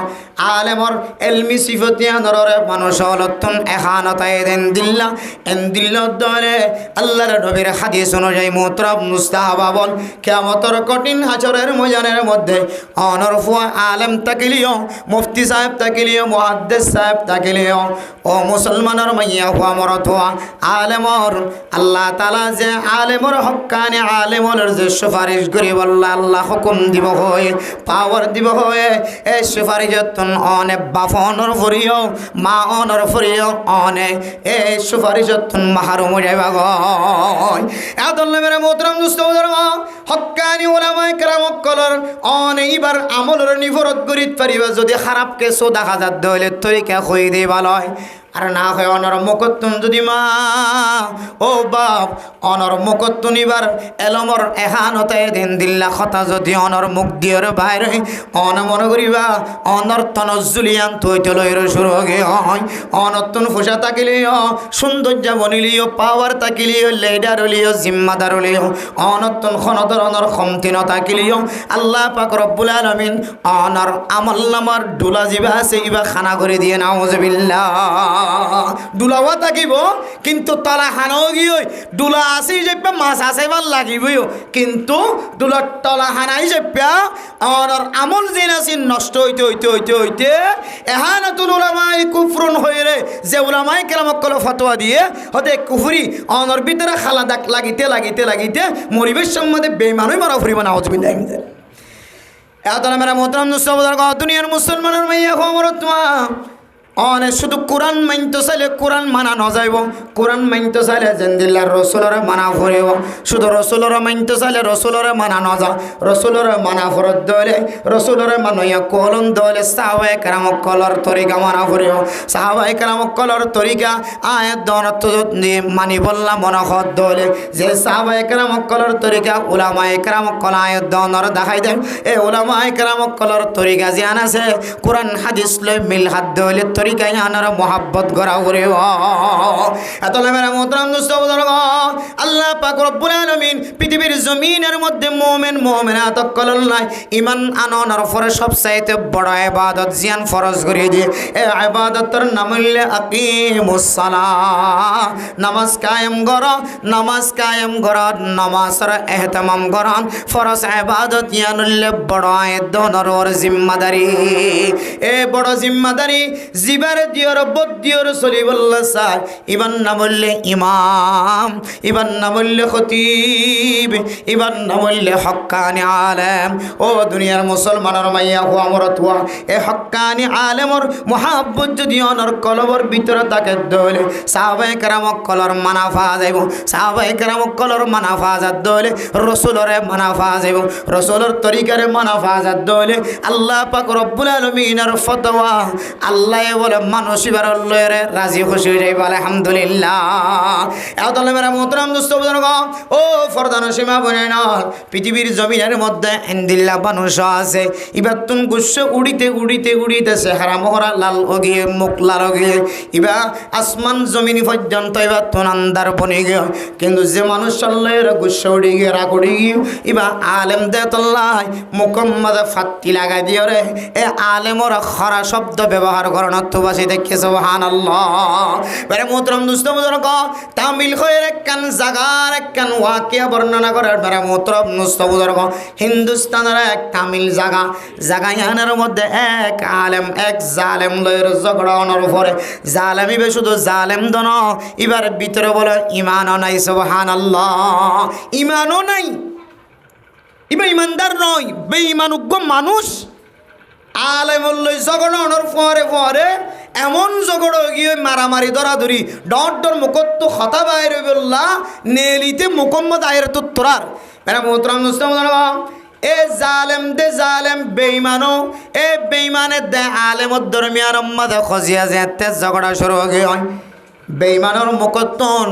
আলেমর এলমি সিফতিয়ানরে মানুষ হলতন এখানতায় দেন দিল্লা এন দিল্ল দরে আল্লাহর নবীর হাদিস অনুযায়ী মুতরাব মুস্তাহাবা বল কিয়ামতের কঠিন হাসরের ময়দানের মধ্যে অনরফুয়া আলেম তাকিলিও মুফতি সাহেব তাকিলিও মুহাদ্দিস সাহেব তাকিলিও ও মুসলমানের মাইয়া হুয়া মরতুয়া আলেমর আল্লাহ তাআলা যে আলেমর হক্কানি আলেমর যে সুপারিশ করি বললা আল্লাহ হুকুম দিব হয় পাওয়ার দিব হয় এই সুপারিশতন অনেক বাফনর ফরিও মা অনর ফরিও অনেক এই সুপারিশতন মাহরুম যাইবা গয় এতলে মেরে মোহতরম দুস্তবদর হক্কানি উলামায়ে কেরাম কলর অনেকবার আমলের নিফরত করিতে পারিবা যদি খারাপ কেসও দেখা যাত দইলে তরিকা কই দিবা লয় আর না হয় অনর মুকত্তুন যদি মা ও বাপ অনর মুকত্তুন এবার এলমর এহানতায় দিন দিল্লা কথা যদি অনর মুখ দিয়ের বাইরে অন মনে করিবা অনর তনজুলিয়ান তৈতে লইর শুরু হয় অনর্তন ফুসা তাকিলিও সৌন্দর্য বনিলিও পাওয়ার তাকিলিও লেডার হলিও জিম্মাদার হলিও অনর্তন খনদর অনর খমতিন তাকিলিও আল্লাহ পাক রব্বুল আলামিন অনর আমল নামার ডুলা জিবা আছে ইবা খানা করে দিয়ে নাউজুবিল্লাহ ডুলাওয়া থাকিব কিন্তু তালা হানাও গিয়ে ডুলা আসি যাইবা মাছ আসাইবার লাগিবইও কিন্তু ডুলার তলা হানাই যাইবা অনর আমল যেন আছে নষ্ট হইতে হইতে হইতে হইতে এহানাতুল উলামাই কুফরুন হয়ে রে যে উলামায়ে কেরামক কল ফতোয়া দিয়ে হতে কুফরি অনর ভিতরে খালা দাগ লাগিতে লাগিতে লাগিতে মরিবের সম্বন্ধে বেঈমানই মারা ফুরিব না আউযুবিল্লাহি মিন যালিক এত মেরা মোহতরম দুস্তবদর দুনিয়ার মুসলমানের মাইয়া খবর তোমা অনেক শুধু কোরআন মানতে চাইলে কোরআন মানা ন যাইব কোরআন মানতে চাইলে জেন্দিল্লার রসুলরে মানা ফুরিব শুধু রসুলরে মানতে চাইলে রসুলরে মানা ন যা রসুলরে মানা ফরত দইলে রসুলরে মানইয়া কলন দইলে সাহাবায়ে কেরামক কলর তরিকা মানা ফুরিব সাহাবায়ে কেরামক কলর তরিকা আয়াত দনত দিয়ে মানি বললা মনখত দইলে যে সাহাবায়ে কেরামক কলর তরিকা উলামায়ে কেরামক কল আয়াত দনর দেখাই দেন এই উলামায়ে কেরামক কলর তরিকা জিয়ান আছে কোরআন হাদিস লই মিল হাত দইলে তরিকা ইয়ানার মোহাব্বত করা করে এতলে মেরা মোহতরম দোস্ত বুজুর্গ আল্লাহ পাক রব্বুল আলামিন পৃথিবীর জমিনের মধ্যে মুমিন মুমিনাত কল্লাই ঈমান আননের পরে সবচাইতে বড় ইবাদত জিয়ান ফরজ করে দিয়ে এই ইবাদতের নাম হলো আকিমুস সালাহ নামাজ কায়েম করো নামাজের ইহতিমাম করো ফরজ ইবাদত ইয়ান হলো বড় দনর জিম্মাদারি এ বড় জিম্মাদারি জিবার দিয়র বদিয়র সলিবুল্লাহ স্যার ইবান নাম হলো ইমাম ইবান নাম হলো খতিব ইবান নাম হলো হক্কানি আলেম ও দুনিয়ার মুসলমানের মাইয়া হুয়া মরতুয়া এ হক্কানি আলেমর মোহাব্বত যদি অনর কলবর ভিতরে থাকে দলে সাহাবায়ে কেরাম কলর মানাফা যাইব সাহাবায়ে কেরাম কলর মানাফা যাত দলে রাসূলরে মানাফা যাইব রাসূলের তরিকারে মানাফা যাত দলে আল্লাহ পাক রব্বুল আলামিনের ফতোয়া আল্লাহ বলে মানুষ ইবার লয়রে রাজি খুশি হয়ে যাইব আলহামদুলিল্লাহ এতলে মেরা মোহতরম দোস্ত বুজুর্গ ও ফরদান সীমা বনেনা পৃথিবীর জমিনের মধ্যে ইন্দিল্লা মানুষ আছে ইবার তুন গুচ্ছে উড়িতে চেহারা মোহরা লাল গিয়ে মুখ লাল গিয়ে ইবা আসমান জমিন পর্যন্ত এবার তুন আন্দার বনে গিয়ে কিন্তু যে মানুষ চল্লের গুচ্ছে উড়ি গিয়ে রাগ উড়ি গিয়ে ইবা আলেম দে তল্লাই মুকম্মদ ফাত্তি লাগাই দিয়ে রে এ আলেমর খরা শব্দ ব্যবহার করেন অত্যবাসী দেখে সুবহানাল্লাহ বেরে মোহতরম দোস্ত বুজুর্গ তামিল হয়ে একখান জাগার একখান ওয়াকিয়া বর্ণনা করে বেরে মোহতরম দোস্ত বুজুর্গ হিন্দুস্তানের এক তামিল জাগা ইয়ানের মধ্যে এক আলেম এক জালেম লয়ের ঝগড়া অনর পরে জালেম ইবে শুধু জালেম দন এবার ভিতরে বলে ইমানও নাই সুবহানাল্লাহ ইমানও নাই ইবা ইমানদার নয় বেঈমানজ্ঞ মানুষ আলেম লই ঝগড়া অনর পরে এমন ঝগড়া গিয়ে মারামারি ধরাধরি ডর মুকত্ত খতা বাইরে বললা নেলিতে মুকম্মদ আয়ের তোরার মেরা মোহতরম মুসলিম এ জালেম দে জালেম বেঈমানো এ বেঈমানের দে আলেমর দরমিয়ার মধ্যে খজিয়া যেতে ঝগড়া শুরু হয়ে হয় বেঈমানের মুকত্তন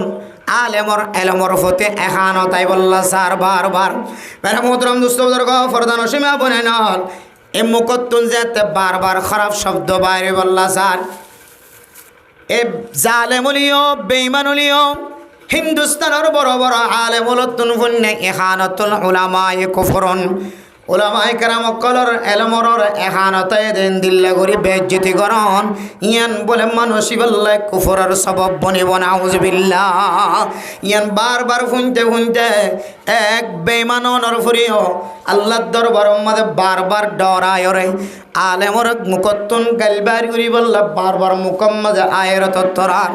আলেমর এলমর ফতে এখানো তাই বললা স্যার বারবার মেরা মোহতরম দোস্ত বুজুর্গ ফরদান সীমা বনে নল এ মুকত্তন যেতে বারবার খারাপ শব্দ বাইরে বললা স্যার এ জালেমলিও বেঈমানলিও হিন্দুস্তানের বড় বড় আলেম হলতুন ফুন্নে ইখানাতুল উলামায়ে কুফরন উলামায়ে কেরাম কলর এলমরর ইখানাতায়ে দেন দিল্লা করি বেজ্জতি করন ইয়ান বলে মানুষই বললে কুফরের সবব বনিব নাউজুবিল্লাহ ইয়ান বারবার শুনতে এক বেঈমানর ফুরিও আল্লাহর দরবারের মধ্যে বারবার ডরায় রে আলেমর মুকত্তুন গালবার করি বললে বারবার মুকম্মদ আয়াত তরার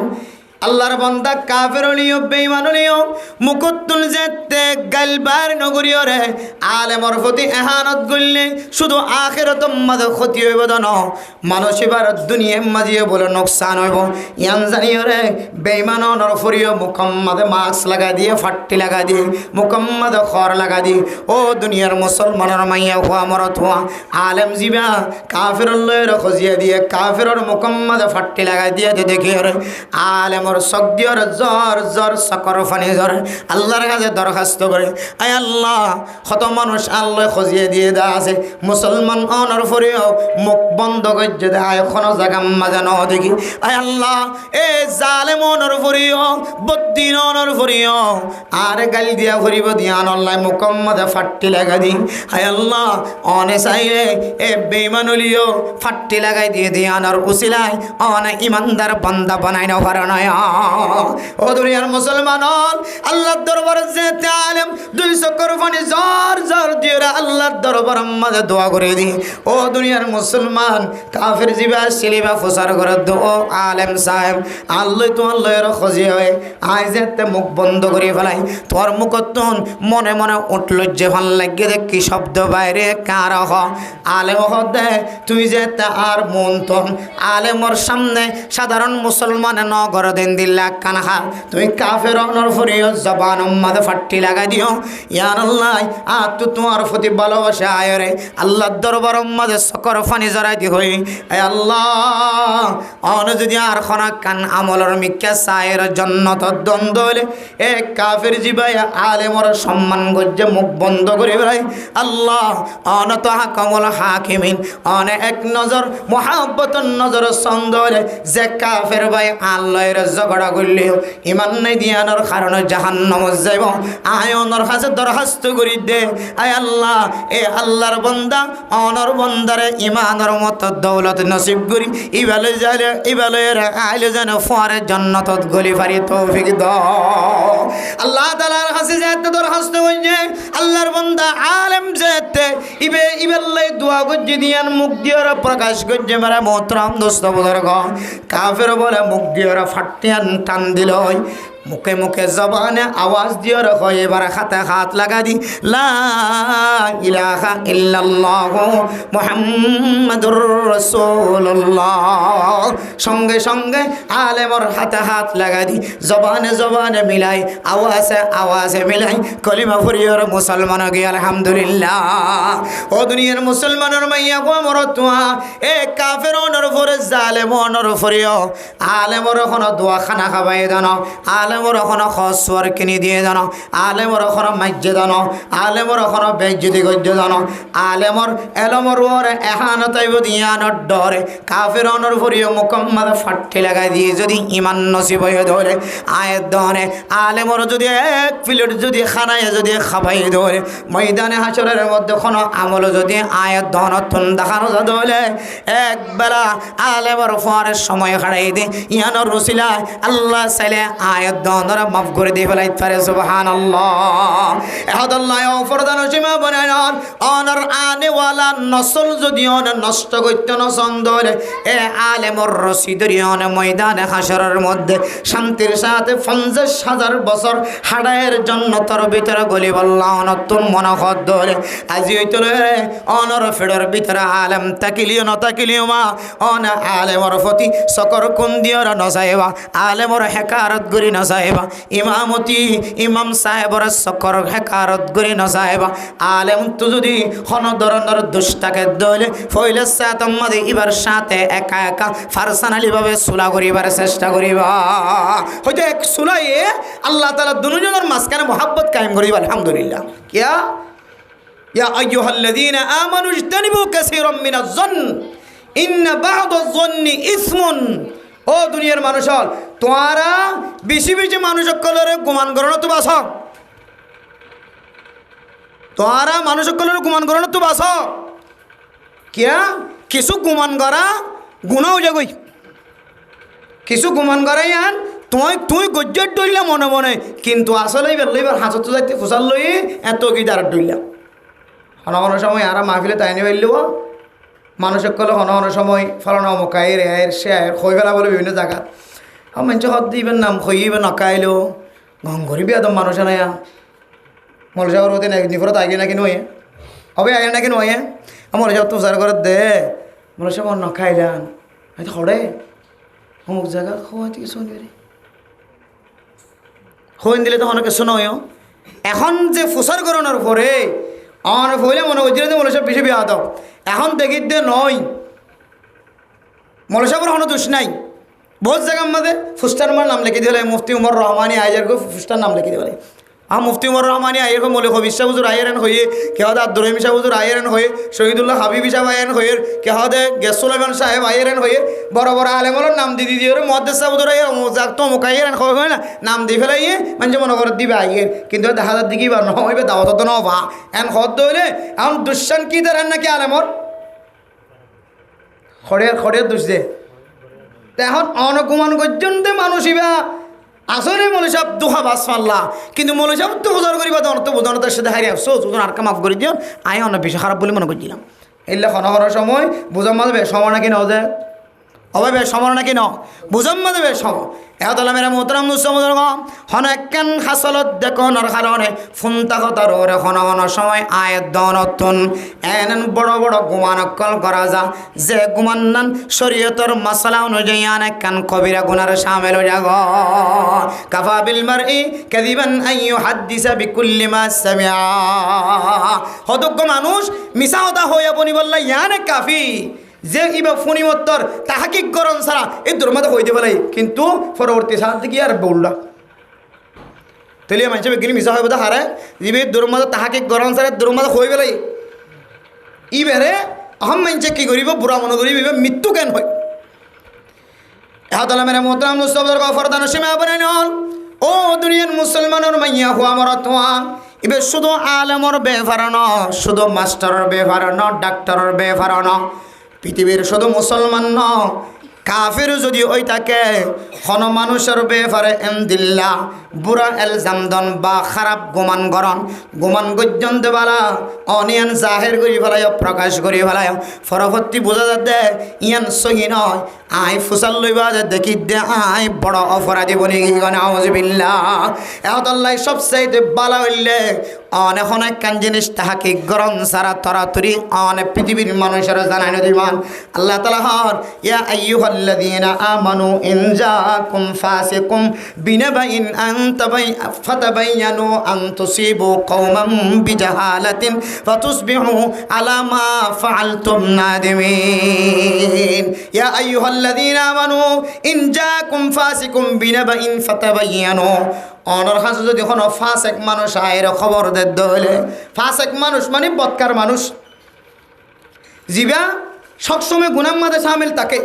আল্লাহর বান্দা কাফেরলিও বেঈমানলিও মুকত্তুল যেতে গালবার নগরীয় রে আলেমর প্রতি ইহানত গললে শুধু আখিরাতের মধ্যে ক্ষতি হইব দন মানুষ এবার দুনিয়ার মাঝে বলে নোকসান হইব ইয়ান জানিও রে বেঈমানর ফরিও মুকম্মদে মাস্ক লাগা দিয়ে ফাট্টি লাগা দিয়ে মুকম্মদে খর লাগা দিয়ে ও দুনিয়ার মুসলমানের মাইয়া হুয়া মরত হুয়া আলেম জিবা কাফেরলয়ের খজিয়া দিয়ে কাফেরর মুকম্মদে ফাট্টি লাগা দিয়ে দেখিও রে আলেমর সকদিয়র জ্বর সকর ফানি জ্বর আল্লাহর কাছে দরখাস্ত করে আয় আল্লাহ কত মানুষ আল্লাহ খজিয়ে দিয়ে দেওয়া আছে মুসলমান অনর ফরিও মুখ বন্ধ করে দেয় এখনো জায়গা মাজা ন দেখি আয় আল্লাহ এ জালেম অনর ফরিও বদ্দিন অনর ফরিও আর গালি দিয়া ফরিব দিয়া আল্লাহ মুকম্মদে ফাট্টি লাগা দি আয় আল্লাহ অনে চাইলে এ বেঈমানলিও ফাট্টি লাগাই দিয়ে দিয়ে আনার উসিলায় অনে ইমানদার বান্দা বানাই না পারে না ও দুনিয়ার মুসলমান আল্লাহর দরবারে যেতে আলেম 200 কোরবানি জ্বর দিয়ে আল্লাহর দরবার মধ্যে দোয়া করে দি ও দুনিয়ার মুসলমান কাফের জিবা সিলিবা ফসার করে দো আলেম সাহেব আল্লাহ তো আল্লাহর খজি হয় আই যেতে মুখ বন্ধ করে ফেলাই তোর মুখতন মনে মনে উঠল যে ভাল লাগে দেখ কি শব্দ বাইরে কার হ আলেম হদে তুই যেতে আর মন তন আলেমর সামনে সাধারণ মুসলমান নগর দেন দিল্লা কানহা তুমি কাফের অনর ফরিও জবান উম্মাদ ফাট্টি লাগা দিও ইয়া আল্লাহ আ তো তোমার প্রতি ভালো ভালোবাসা আয়রে আল্লাহর দরবার মাঝে সকর ফানি জড়াইতে হই এ আল্লাহ অন যদি আর খনা কান আমলর মিক্কা সায়ের জন্নত দ্বন্দ্ব হলে এ কাফের জিবাই আলেমর সম্মান গজ্জে মুখ বন্ধ করে বেড়াই আল্লাহ অনত হাকমল হাকিমিন অন এক নজর মোহাব্বতর নজর ছন্দ হলে যে কাফের ভাই আল্লাহর ঝগড়া করলেও ইমান নাই দিয়ানোর কারণে জাহান্নাম যাইব আয়নর কাছে দরখাস্ত করি দে আয় আল্লাহ এ আল্লাহর বন্দা অনর বন্দারে ইমানের মতো দৌলত নসিব করি ইবালে যাইলে ইবালে আইলে যেন ফরে জান্নাতত গলি পারি তৌফিক দাও আল্লাহ তাআলার কাছে যেতে দরখাস্ত কইছে আল্লাহর বন্দা আলেম যেতে ইবেল্লাই দোয়া গজ্জি দিয়ান মুখ দিয়ার প্রকাশ গজ্জে মারা মোহতরম দোস্ত বুজুর্গ কাফের বলে মুখ দিয়ার ফাটিয়ান টান দিল মুখে মুখে জবানে আওয়াজ দিয়ে রাখো এবার হাতে হাত লাগা দি লা ইলাহা ইল্লাল্লাহু মুহাম্মাদুর রাসূলুল্লাহ সঙ্গে সঙ্গে আলেমর হাতে হাত লাগা দি জবানে জবানে মিলাই আওয়াজে আওয়াজে মিলাই কলিমা পড়িয়র মুসলমান গিয়ে আলহামদুলিল্লাহ ও দুনিয়ার মুসলমানের মাইয়া গো মরতুয়া এ কাফেরনের উপরে জালেমনের উপরেও আলেমর কোনো দোয়া খানা খাবাই দানো আলেমর কোনো খসওয়ার কিনে দিয়ে জানো আলেমর কোনো মাজ্জে জানো আলেমর কোনো বেজ্জতি গজ্জ জানো আলেমর এলমর ওরে এহানতাইব দিয়ানোর ডরে কাফেরনের উপরেও মুকম্মদ ফাট্টি লাগাই দিয়ে যদি ইমান নসিব হয়ে ধরে আয়ের দনে আলেমর যদি এক প্লেট যদি খানায় যদি খাবাই ধরে ময়দানে হাসরের মধ্যে কোনো আমল যদি আয়ের দনতন দেখানো ধরে এক বেলা আলেমর ফরের সময় হারাই দে ইয়ানোর রসিলায় আল্লাহ চাইলে আয়ের দনরা মাফ করে দিয়ে ফেলাই পারে সুবহানাল্লাহ এহাদাল্লাহ ফরদান সীমা বানায় অনর আনেওয়ালা নসল যদি অন নষ্ট করতে নসন্দ হলে এ আলেমর রশিদরি অন ময়দানে হাসরের মধ্যে শান্তির সাথে 50,000 বছর হাড়ায়ের জন্য তোর ভিতরে গলি বললা অনতুন মনখদ ধরে আজি হইতো অনর ফেডর ভিতরে আলেম তাকিলিও নতাকিলিও মা অন আলেমর প্রতি সকর কুন দিওর নসাইবা আলেমর হেকারত গরি নসাইবা ইমামতি ইমাম সাহেবর সকর হেকারত গরি নসাইবা আলেম তো যদি কোন ধরনের দুষ্টাকে দলে ফইলে সাতম্মাদে ইবার সাথে একা একা পার্সোনালি ভাবে সুলা করিবার চেষ্টা করিবা হয়তো এক সুলাইয়ে আল্লাহ তাআলা দুজনের মাঝখানে মোহাব্বত কায়েম করিবা আলহামদুলিল্লাহ কিয়া ইয়া আইয়ুহাল্লাযীনা আমানু ইজতানিবু কাসীরাম মিনাজ-যন্ন ইন্না বা'দাজ-যন্নি ইসমুন ও দুনিয়ার মানুষ তোরা বেশি বেশি মানুষ কলরে গুমান করো তো বাস তোরা মানুষ কলরে গুমান করো তো বাস কিয়া কিছু গুমান করা গুণাও যাগই কিছু গুমান করাই আন তুই গজ্জর ডইলা মনে মনে কিন্তু আসলে এবার হাঁচত যাইতে ফুসাল লই এত কি দাঁড়ার ডইলা হন সময় আর মাহফিলে তাই নিয়ে ফেললিব মানুষের কলে হন সময় ফলানো মকাইর এর সে খই ফেলা বলে বিভিন্ন জায়গা মানুষ হদ দিবেন নাম খইবে নকাইলো গং ঘুরিবি একদম মানুষ নাইয়া মলসাগর হতে নিফরত আগে নাকি নয় হবে আগে নাকি নয় মলসাগর তো উচার করে দে মলসাগ নখাইলান হয়তো খড়ে অমুক জায়গা খাওয়াতে কিছু নিবে হইন দিলে তো অনেক কিছু নয় এখন যে ফুসার করানোর পরে আমার হইলে মনে হচ্ছিল যে মলসাগ বেশি বিয়া দাও এখন দেখি দে নয় মলসাগর কোনো দোষ নাই বহুত জায়গার মধ্যে ফুস্টার মার নাম লিখে দিলে মুফতি উমর রহমানি আইজার ফুস্টার নাম লিখে দিলে মুফতি উমর রহমানি আইয়ের মলে হবিস শাহ হুজুর আইয়েরেন হয়ে কেহদে আব্দুর শাহ হুজুর আইয়েরেন হয়ে শহীদুল্লাহ হাবিবি সাহেব আইয়েন হয়ে কেহদে গেসুলাইমান সাহেব আইয়েরেন হয়ে বড় বড় আলেমর নাম দি দিয়ে মহাদ্দেস সাহেব হুজুর আইয়ে তো মুখ আইয়েরেন হয় না নাম দি ফেলাইয়ে মানুষ মনে করে দিবে আইয়ের কিন্তু দেখা যার দিকেই বার নহইবে দাওয়াত তো নবা এখন হদ হইলে এখন দুঃসান কি দেন নাকি আলেমর খড়ের দুষ দে এখন অনগুমান পর্যন্ত মানুষ ইবা আসলে মৌলসাব দুহা বাস পাল্লা কিন্তু মৌলসাব তো বোঝার করিবা তো বোঝানোর সাথে হারিয়ে আসছো ওজন আর মাফ করে দিও আয় অনেক বেশি খারাপ বলে মনে করছিলাম এলে হনহর সময় বুঝাম মাঝে বেশ সময় নাকি নদে হবে বেশ সময় নাকি ন বুঝাম মাঝে বেশ সময় এহতলা মেরা মোহতরাম নুসমুদর হন একখান হাসলত দেখনের কারণে ফোনতা কথার ওরে হন সময় আয়ের দনতুন এন বড় বড় গুমানকল করা যা যে গুমান্নান শরীয়তর মশলা অনুযায়ী অনেকখান কবিরা গুনার সামিল হয়ে যাগ কাফা বিল মারই কাযিবান আন ইউহাদ্দিসা বিকুল্লি মা সামিআ হতজ্ঞ মানুষ মিছা কথা হইয়া বনি বললা ইয়ানে কাফি যে ইবা ফণিমত্তর তাহাকিক করণ ছাড়া এই দুর্মাদা হইতে পারে কিন্তু পরবর্তী সাথ কি আর বললা তাহলে মানুষ বেগিনি মিছা হয়ে বোধ হারে ইবে দুর্মাদা তাহাকিক করণ ছাড়া দুর্মাদা হয়ে গেলে ইবারে আহম মানুষে কি করিব বুড়া মনে করিব ইবে মৃত্যু কেন হয় এহাতলা মেরে মোহতরাম নুসবদর গফরদান সীমা বনে নল ও দুনিয়ার মুসলমানের মাইয়া হুয়া মরতোয়া ইবে শুধু আলেমর বেফারণ শুধু মাস্টারের বেফারণ ডাক্তারের বেফারণ পৃথিবীর শুধু মুসলমান ন কাফির যদি ওই থাকে হন মানুষের বেফারে এমদিল্লা বুড়া এলজামদন বা খারাপ গোমান গরণ গোমান গজ্জন দেবালা অনিয়ান জাহের করি ফেলায় প্রকাশ করি ফেলায় পরবর্তী বোঝা যাতে ইয়ান সহি নয় আই ফুসাল লইবা দেখি দে আই বড় অপরাধী বনি গিয়ে আউযুবিল্লাহ এহতাল্লাহ সবচাইতে বালা হইলে অনেক অনেক কান জিনিস তাহাকে গরম সারা তরাতরি অনেক পৃথিবীর মানুষের জানাই নদীমান আল্লাহ তাআলা হর ইয়া আইয়ুহাল্লাযীনা আমানু ইন জাআকুম ফাসিকুম বিনাবাইন ফাতাবায়ানু আন তুসিবু কওমান বিজাহালাতিন ফাতুসবিহু আলা মা ফাআলতুম নাদিমিন ইয়া আইয়ুহাল্লাযীনা আমানু ইন জাআকুম ফাসিকুম বিনাবাইন ফাতাবায়ানু অনর হাসে যদি কোনো ফাসেক মানুষ আয়ের খবর দেদ হলে ফাসেক মানুষ মানে বৎকার মানুষ জিবা সবসময় গুনার মাঝে সামিল থাকে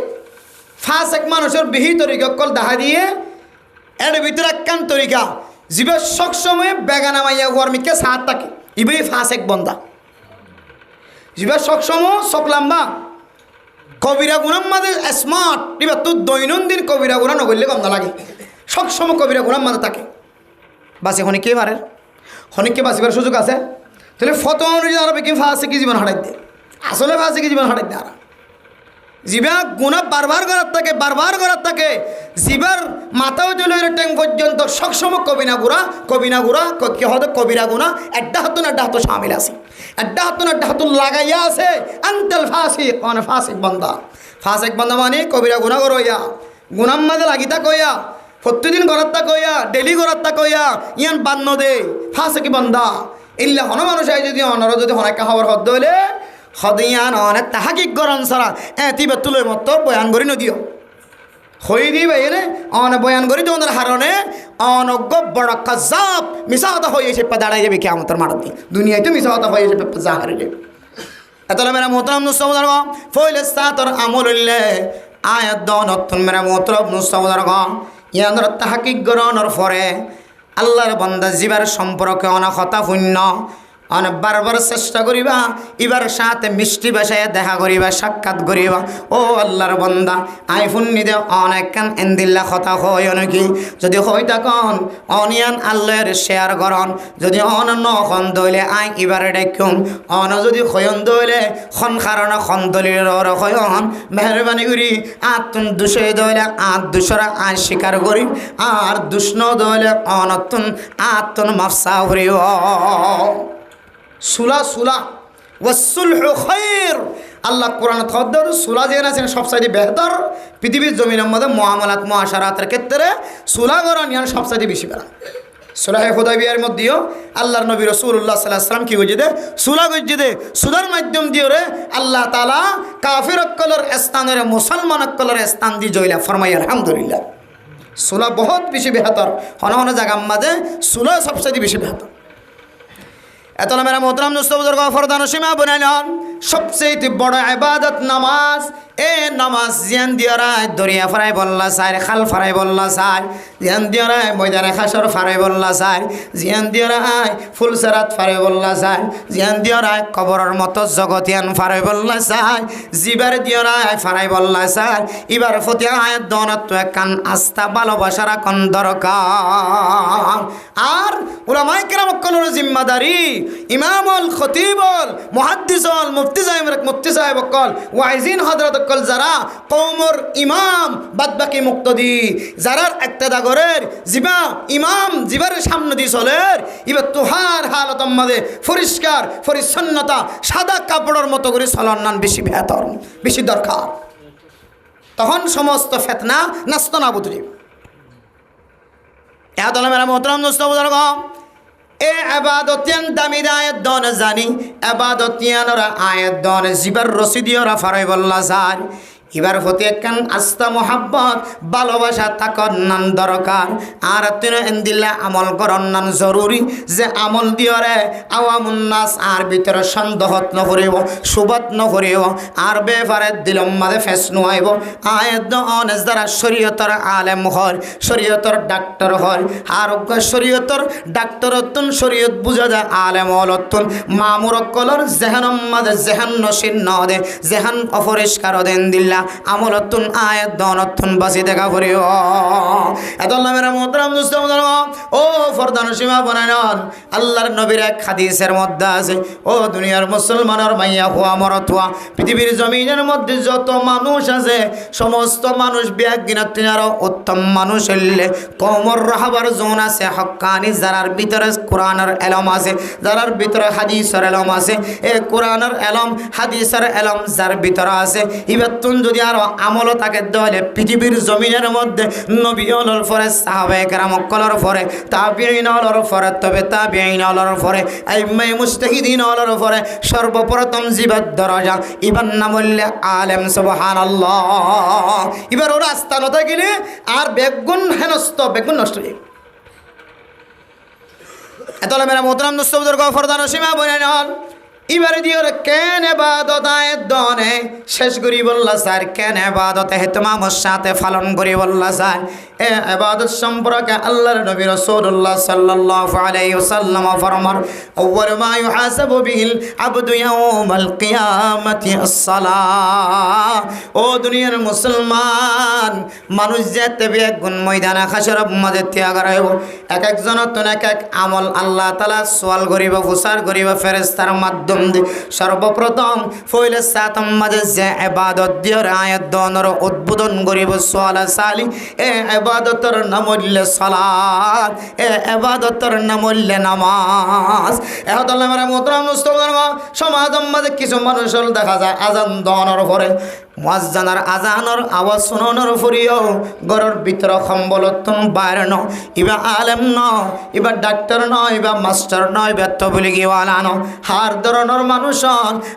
ফাসেক মানুষের বিহি তরিকা কল দেখা দিয়ে এর ভিতরে একখান তরিকা জিবা সবসময় বেগানা মাইয়া গরমিকে সাথ থাকে ইবেই ফাসেক বন্দা জিবা সবসময় সকলাম্বা কবিরা গুনার মাঝে স্মার্ট এবার তো দৈনন্দিন কবিরা গুণা নগরলে গন্ধ লাগে সবসময় কবিরা গুনার মাঝে থাকে বাসে হনিকে পারে হনিককে বাঁচিবার সুযোগ আছে তাহলে ফটো অনুযায়ী আরো বেকি ফাঁসে কি জীবন হারাই দে আসলে ফাঁসে কি জীবন হারাই দে আর জিবা গুণা বারবার করার থাকে জিবার মাথাও চলে ট্যাং পর্যন্ত সবসময় কবিনা গুড়া কি হতো কবিরা গুণা একটা হাত সামিল আছে একটা হাত লাগাইয়া আছে আন্তেল ফাঁসিক মানে ফাঁসিক বন্ধা মানে কবিরা গুণা করইয়া গুণার মাঝে লাগিতা কইয়া প্রতিদিন গড়াত্তা কইয়া ডেলি গড়াত্তা কইয়া ইয়ান বান্ন দে ফাঁসে কি বন্ধা ইল্লা হন মানুষ যদি অনর যদি হনাকা খবর হদ হইলে হদিয়ান অনেক তাহাকিক গরম ছাড়া তিবে তুলে মত বয়ান করি নদিও হই দিবে এনে অন বয়ান করি তোমাদের হারণে অনজ্ঞ বড় কাজাব মিশা হতা হয়েছে দাঁড়াই যাবে কিয়ামতের মারদি দুনিয়ায় তো মিশা হতা হয়েছে জাহারে যাবে এতলা মেরা মোহতরম নুসবদর ফইলে সাতর আমলুল্লাহ আয়াত দনতুন মেরা মোহতরম নুসবদর ইয়ানোর তাহাকিক গরণর পরে আল্লাহর বান্দা জীবার সম্পর্কে অনেক কথা শূন্য অনেক বারবার চেষ্টা করিবা এবার সাথে মিষ্টি ভাষায় দেখা করিবা সাক্ষাৎ করিবা ও আল্লাহর বান্দা আইফোন নিদে অনেক কান এন্দিল্লা কথা হয় নাকি যদি হয় তখন অনিয়ান আল্লাহর শেয়ার করন যদি অনন্য খন দইলে আই এবারে ডাকুম অন যদি খয়ন দইলে খন কারণ খন দলির খয়ন মেহরবানি করি আতুন দুশে দইলে আত দুশরা আই স্বীকার করি আর দুষ্ণ দইলে অনতুন আতুন মাফসা করিব সুলা ওয়াসুলহু খায়র আল্লাহ কোরআন খদ্দর সুলা যে আছেন সবচাইতে বেহতর পৃথিবীর জমিনের মধ্যে মুআমালাত মুআশারাতের ক্ষেত্রে সুলা করা নিয়ান সবচাইতে বেশি বেলা সুলাহে হুদাইবিয়ার মধ্যেও আল্লাহর নবী রাসূলুল্লাহ সাল্লাল্লাহু আলাইহি ওয়াসাল্লাম কি কইছে দে সুলা কইছে দে সুলার মাধ্যম দিয়ে রে আল্লাহ তাআলা কাফির অকলের স্থানের মুসলমান অকলের স্থান দি জইলা ফরমাই আলহামদুলিল্লাহ সুলা বহুত বেশি বেহতর হন হন জায়গার মধ্যে সুলা সবচাইতে বেশি বেহতর এতলা মেরা মোহতরম নুসবদর গফরদান সীমা বনাইলাম সবচেয়ে বড় ইবাদত নামাজ এ নামাজ জিয়ান দিয়ারায় দরিয়া ফরাই বললা চাই খাল ফরাই বললা চাই জিয়ান দিয়ারায় ময়দানে খাসর ফারাই বললা চাই জিয়ান দিয়ারায় ফুলসেরাত ফারাই বললা চাই জিয়ান দিয়ারায় কবরের মতো জগতিয়ান ফারাই বললা চাই জিবার দিয়ারায় ফারাই বললা চাই এবার ফতি আয়াত দনত কান আস্থা ভালোবাসার কোন দরকার আর উলামায়ে কেরাম কলর জিম্মাদারি ইমামুল খতিবুল মুহাদ্দিসুল মুফতি সাহেব কল ওয়াইজিন হযরত কল যারা কওমর ইমাম বাদবাকি মুক্তদি যারা ইক্তেদা করের জিবা ইমাম জিবার সামনে দিয়ে চলের ইবা তোহার হালতর মাঝে পরিষ্কার পরিচ্ছন্নতা সাদা কাপড়ের মতো করে চলন নান বেশি বেহতর বেশি দরকার তখন সমস্ত ফিতনা নাস্ত নাবুদ হইবে এত মেরা মোহতরম দোস্ত বুজুর্গ এ আবাদতিয়ান দামি আয়াত দন জানি আবাদতিয়ানরা আয়াত দন জিবার রসিদিয়রা ফারাই বল্লা স্যার এবার হতে একখান আস্থা মোহাব্বত ভালোবাসা তাকর নান দরকার আর তিন এন্দিল্লা আমল করন নান জরুরি যে আমল দিয়রে আওয়ামুন্নাস আর ভিতরে সন্দেহত নকরিব সুবত নকরিব আর বেফারে দিলম মাঝে ফেস নোয়াইব আয়াত অনেস দ্বারা শরীয়তর আলেম হয় শরীয়তর ডাক্তার হয় আর শরীয়তর ডাক্তারতুন শরীয়ত বুঝা যায় আলেম অলতুন মামুরকলর জেহানম মাঝে জেহান নসিন নদে জেহান অপরিষ্কার দেন দিল্লা আমলতুন আয়াত দনতুন বাসি দেখা করিও এতল্লা মেরা মোহতারাম দোস্ত ও ফরদান সীমা বানান আল্লাহর নবীর এক হাদিসের মধ্যে আছে ও দুনিয়ার মুসলমানের মাইয়া হুয়া মরত হুয়া পৃথিবীর জমিনের মধ্যে যত মানুষ আছে সমস্ত মানুষ বিয়াজ্ঞানার উত্তম মানুষ হইলে কমর রাহাবার জোন আছে হক্কানি যারার ভিতরে কোরআনের এলম আছে যারার ভিতরে হাদিসের এলম আছে এ কোরআনের এলম হাদিসের এলম যার ভিতরে আছে ইবাতুন যদি আরো আমলও তাকে দলে পৃথিবীর জমিনের মধ্যে নবী হলোর পরে সাহাবায়ে কেরাম কলর পরে তাবিঈন হলোর পরে তবে তাবিঈন হলোর পরে আইম্মায়ে মুজতাহিদিন হলোর পরে সর্বপ্রথম জিবাদ দরজা ইবার নাম হইলে আলেম সুবহানাল্লাহ এবার ওরা আস্তানতে গেলে আর বেগুন হেনস্ত বেগুন নষ্ট হয়ে এতলা মেরা মোহতারাম দোস্ত বুজুর্গ ফরদান সীমা বলেন এবারে দিও কেন ইবাদত আয়াত দনে শেষ করি বললা স্যার কেন ইবাদত ইহতিমামের সাথে পালন করি বললা স্যার এ ইবাদত সম্পর্কে আল্লাহর নবী রাসূলুল্লাহ সাল্লাল্লাহু আলাইহি ওয়াসাল্লাম ফরমান আউয়ালু মা ইউহাসাবু বিহিল আবদু ইয়াউমাল কিয়ামাতি আস-সালাহ ও দুনিয়ার মুসলমান মানুষ যেতে বেগুন ময়দানে হাসরের মাঝে ত্যাগ করাইব এক একজনের তো এক এক আমল আল্লাহ তাআলা সওয়াল করিব ফুসার করিব ফেরেশতার মাধ্যমে সর্বপ্রথম ফইলে সাতম মাঝে যে ইবাদত দিয়র আয়াত দনর উদ্বোধন করিব সালাত সালি এ ইবাদতের নাম হইলে সালাত এ ইবাদতের নাম হইলে নামাজ এহদল আমরা মোহতারাম মুস্তাফার সমাজের মাঝে কিছু মানুষ দেখা যায় আজান দনর পরে মুয়াজ্জিনের আজানের আওয়াজ শোনানোর পরেও ঘরের ভিতরে সম্বলতন বাইরে ন ইবা আলেম ন ইবা ডাক্তার ন ইবা মাস্টার ন ইবা তবলিগিওয়ালা ন হার ধরনের মানুষ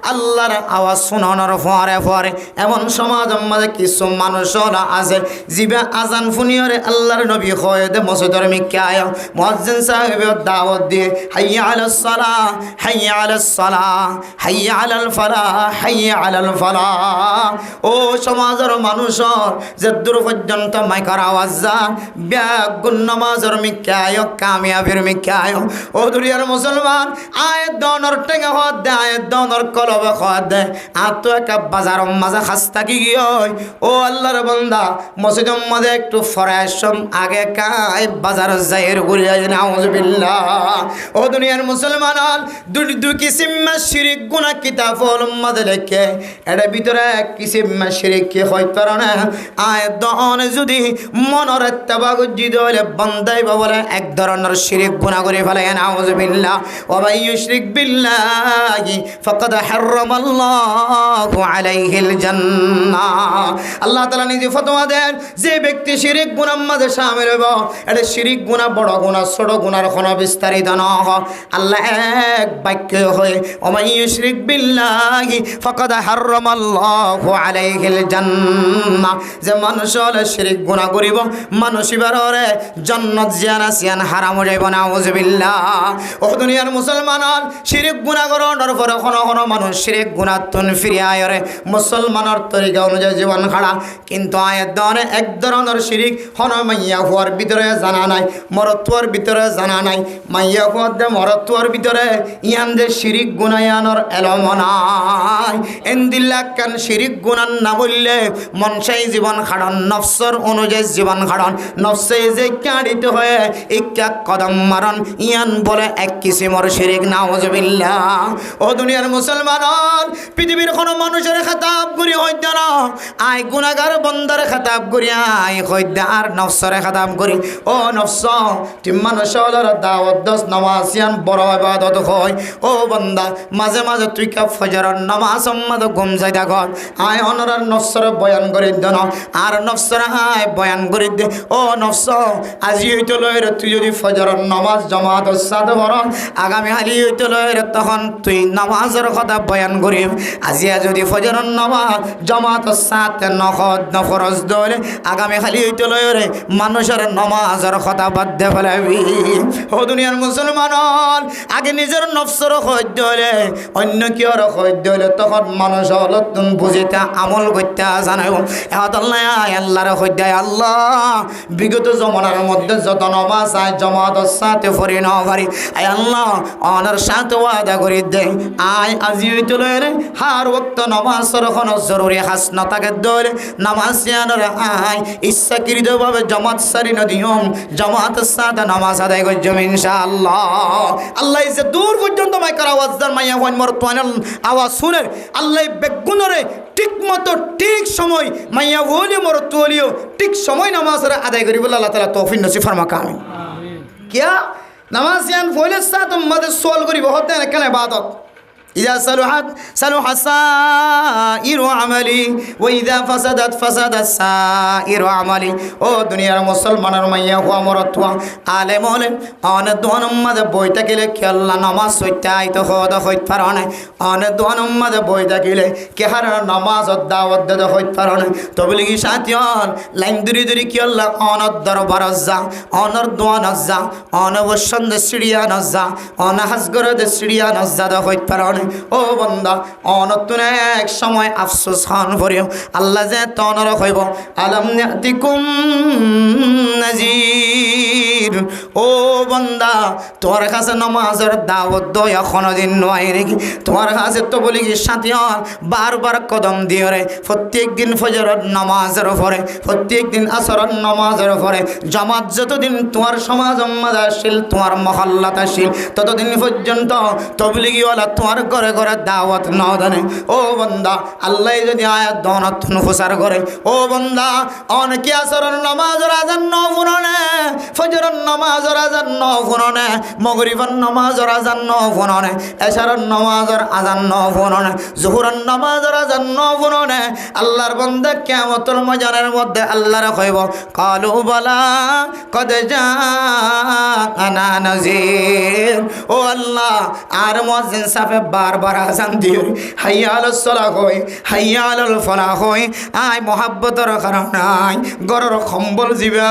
আল্লাহর আওয়াজ শোনানোর পরে পরে এমন সমাজের মাঝে কিছু মানুষ আছে জিবা আজান ফুনিয়রে আল্লাহর নবী হয় দে মসজিদের মিকে আয় মুয়াজ্জিন সাহেব দাওয়াত দিয়ে হাইয়া আলাস সালাহ হাইয়া আলাস সালাহ হাইয়া আলাল ফালাহ হাইয়া আলাল ফালাহ ও সমাজের মানুষ যে দূর পর্যন্ত মাইকার আওয়াজ যান ব্যাগুন নামাজের মিকে আয় কামিয়াবির মিকে আয় ও দুনিয়ার মুসলমান আয়াত দনর টেঙ্গা হওয়ার দে আয়াত দনর কলবে হওয়ার দে আর তো একটা বাজারের মাঝে খাস থাকি গিয়ে ও আল্লাহর বান্দা মসজিদের মাঝে একটু ফরাসম আগে কায় বাজার যাইয়ের ঘুরে যায় নাউজুবিল্লাহ ও দুনিয়ার মুসলমান দুই কিসিম শিরিক গুনাহ কিতাবল মাঝে লেখে এর ভিতরে কিসিম শিরিক কি হইতো না আয়াত দনে যদি মনের ইত্তেবা গজ্জিদ হইলে বান্দাই বলে এক ধরনের শিরিক গুনাহ করে ফেলে নাউজুবিল্লাহ ওয়া মান ইউশরিক বিল্লাহি ফাকাদ হারামাল্লাহু আলাইহিল জান্নাহ আল্লাহ তাআলা নিজে ফতোয়া দেন যে ব্যক্তি শিরিক গুনাহ মাঝে শামিল হইব এটা শিরিক গুনাহ বড় গুনাহ ছোট গুনাহর কোনো বিস্তারিত না আল্লাহ এক বাক্য হয় ওয়া মান ইউশরিক বিল্লাহি ফাকাদ হারামাল্লাহু আলাইহিল জান্নাহ যে মানুষ হলে শিরিক গুনাহ করিব মানুষ ইবারে জান্নাত জিয়ানা সিয়ান হারাম হয়ে যাবে নাউজুবিল্লাহ ও দুনিয়ার মুসলমান শিরিক গুনাহ করার পরে কোন মানুষ শিরিক গুনাহ তুন ফিরে আয়রে মুসলমানের তরিকা অনুযায়ী জীবন খাড়া কিন্তু আয়াত দনে এক ধরনের শিরিক হন মাইয়া হওয়ার ভিতরে জানা নাই মরত্বর ভিতরে জানা নাই মাইয়া হওয়ার দে মরত্বর ভিতরে ইয়ান যে শিরিক গুনায়ানোর এলম নাই এন্দিল্লা কান শিরিক গুনান না বললে মনসাই জীবন খাড়ন নফসর অনুযায়ী জীবন খাড়ন নফসে যে কাঁড়িতে হয়ে ইকা কদম মারন ইয়ান বলে এক কিসিমর শিরিক নাউজুবিল্লাহ ও দুনিয়ার মুসলমান পৃথিবীর কোনো মানুষের খেতাব করি হইতে না আই গুনাহগার বন্দার খেতাব করি আই হইতে আর নফসরে খেতাব করি ও নফস তুই মানুষের দাওয়াত দস নামাজিয়ান বড় ইবাদত হয় ও বন্দা মাঝে মাঝে তুই কা ফজরের নামাজ সম্মত ঘুম যাই দেখত আয় অনরার নফসর বয়ান করে দেন আর নফসর আয় বয়ান করে দে ও নফস আজি হইতো লয়ের তুই যদি ফজরের নামাজ জামাত সাথে বড় আগামী হালি হইতো লয়ের তখন তুই নামাজের কথা বয়ান করিম আজিয়া যদি ফজরের নামাজ জামাত সাথে নফরজ দলে আগামী খালি হইতো লয়ের মানুষের নামাজের কথা বাদ দে ফেলাবি ও দুনিয়ার মুসলমান আগে নিজের নফসর সহ্য হলে অন্য কি আর সহ্য হলে তখন মানুষ হল তুমি বুঝিতে আমল করতে জানাব আল্লাহর সহ্য আল্লাহ বিগত জমানার মধ্যে যত নমাজ আয় জমাত সাথে ফরি ন পারি আয় আল্লাহ অনার সাথে ওয়াদা করি দে আয় আজি হইতে লয়ের হার ওক্ত নমাজের কোনো জরুরি হাস ন থাকে দলে নামাজ আয় ইচ্ছাকৃতভাবে জামাত সারি নদীম জামাতের সাথে নামাজ আদায় করছম ইনশাআল্লাহ আল্লাহ যে দূর পর্যন্ত মাইকার আওয়াজ দান মাইয়া হন মর তোয়ানাল আওয়াজ শুনে আল্লাহ বেগুনরে ঠিক মতো ঠিক সময় মাইয়া ওলি মর তোলিও ঠিক সময় নামাজ আদায় করি বলে আল্লাহ তাআলা তৌফিক নসিব ফরমাকা আমিন কিয়া নামাজ ইয়ান ফলে সাথে মধ্যে সোল করিব হতে না কেন ইবাদত إذا صلح سائر عملي وإذا فسدت فسد سائر عملي ও দুনিয়ার মুসলমানের মাইয়া হওয়া মরতুয়া আলেম হলে অনেক দোয়ান উম্মাদে বইটা গেলে কি আল্লাহ নামাজ সইতে আইতো হদ হইতে পারো না অনেক দোয়ান উম্মাদে বইটা গেলে কে হার নামাজ দাওয়াত দিতে হইতে পারো না তবলি কি সাথিয়ন লাইন দূরি কি আল্লাহ অনর দরবার যা অনর দোয়ান যা অনবসন্দ সিড়িয়ান যা অনহাসগরদ সিড়িয়ান যা হইতে পারো না ও বন্দা অনতুন এক সময় আফসোস খান ভরিও আল্লাহ যে তনর হইব আলম নাতিকুম নাজির ও বন্দা তোমার কাছে নামাজের দাওয়াত দয়া কোনদিন নয় নাকি তোমার কাছে তো বলি কি সাথিয়ন বারবার কদম দিও রে প্রত্যেক দিন ফজরের নামাজের পরে প্রত্যেক দিন আসরের নামাজের পরে জামাত যতদিন তোমার সমাজ মাদাশিল তোমার মহল্লাত আসিল ততদিন পর্যন্ত তবলিগিওয়ালা তোমার ঘরে ঘরে দাওয়াত ন দেনে ও বন্দা আল্লাহ যদি আয়াত দনত নুফসার করে ও বন্দা অনেকে আসরের নামাজের আজান ন ফুরনে ফজরের নামাজের আজান ন ফুরনে মাগরিবের নামাজের আজান ন ফুরনে এশারের নামাজের আজান ন ফুরনে জোহরের নামাজের আজান ন ফুরনে আল্লাহর বান্দা কিয়ামতের ময়দানের মধ্যে আল্লাহর কইব কালু বালা কদ জাআনা নাযীর ও আল্লাহ আর মুয়াজ্জিন সাফে বারবার আজান দিও হাইয়া আলাস সালাহ কই হাইয়া আলাল ফালাহ কই আই মোহাব্বতের কারণে আই গরর কম্বল জিবা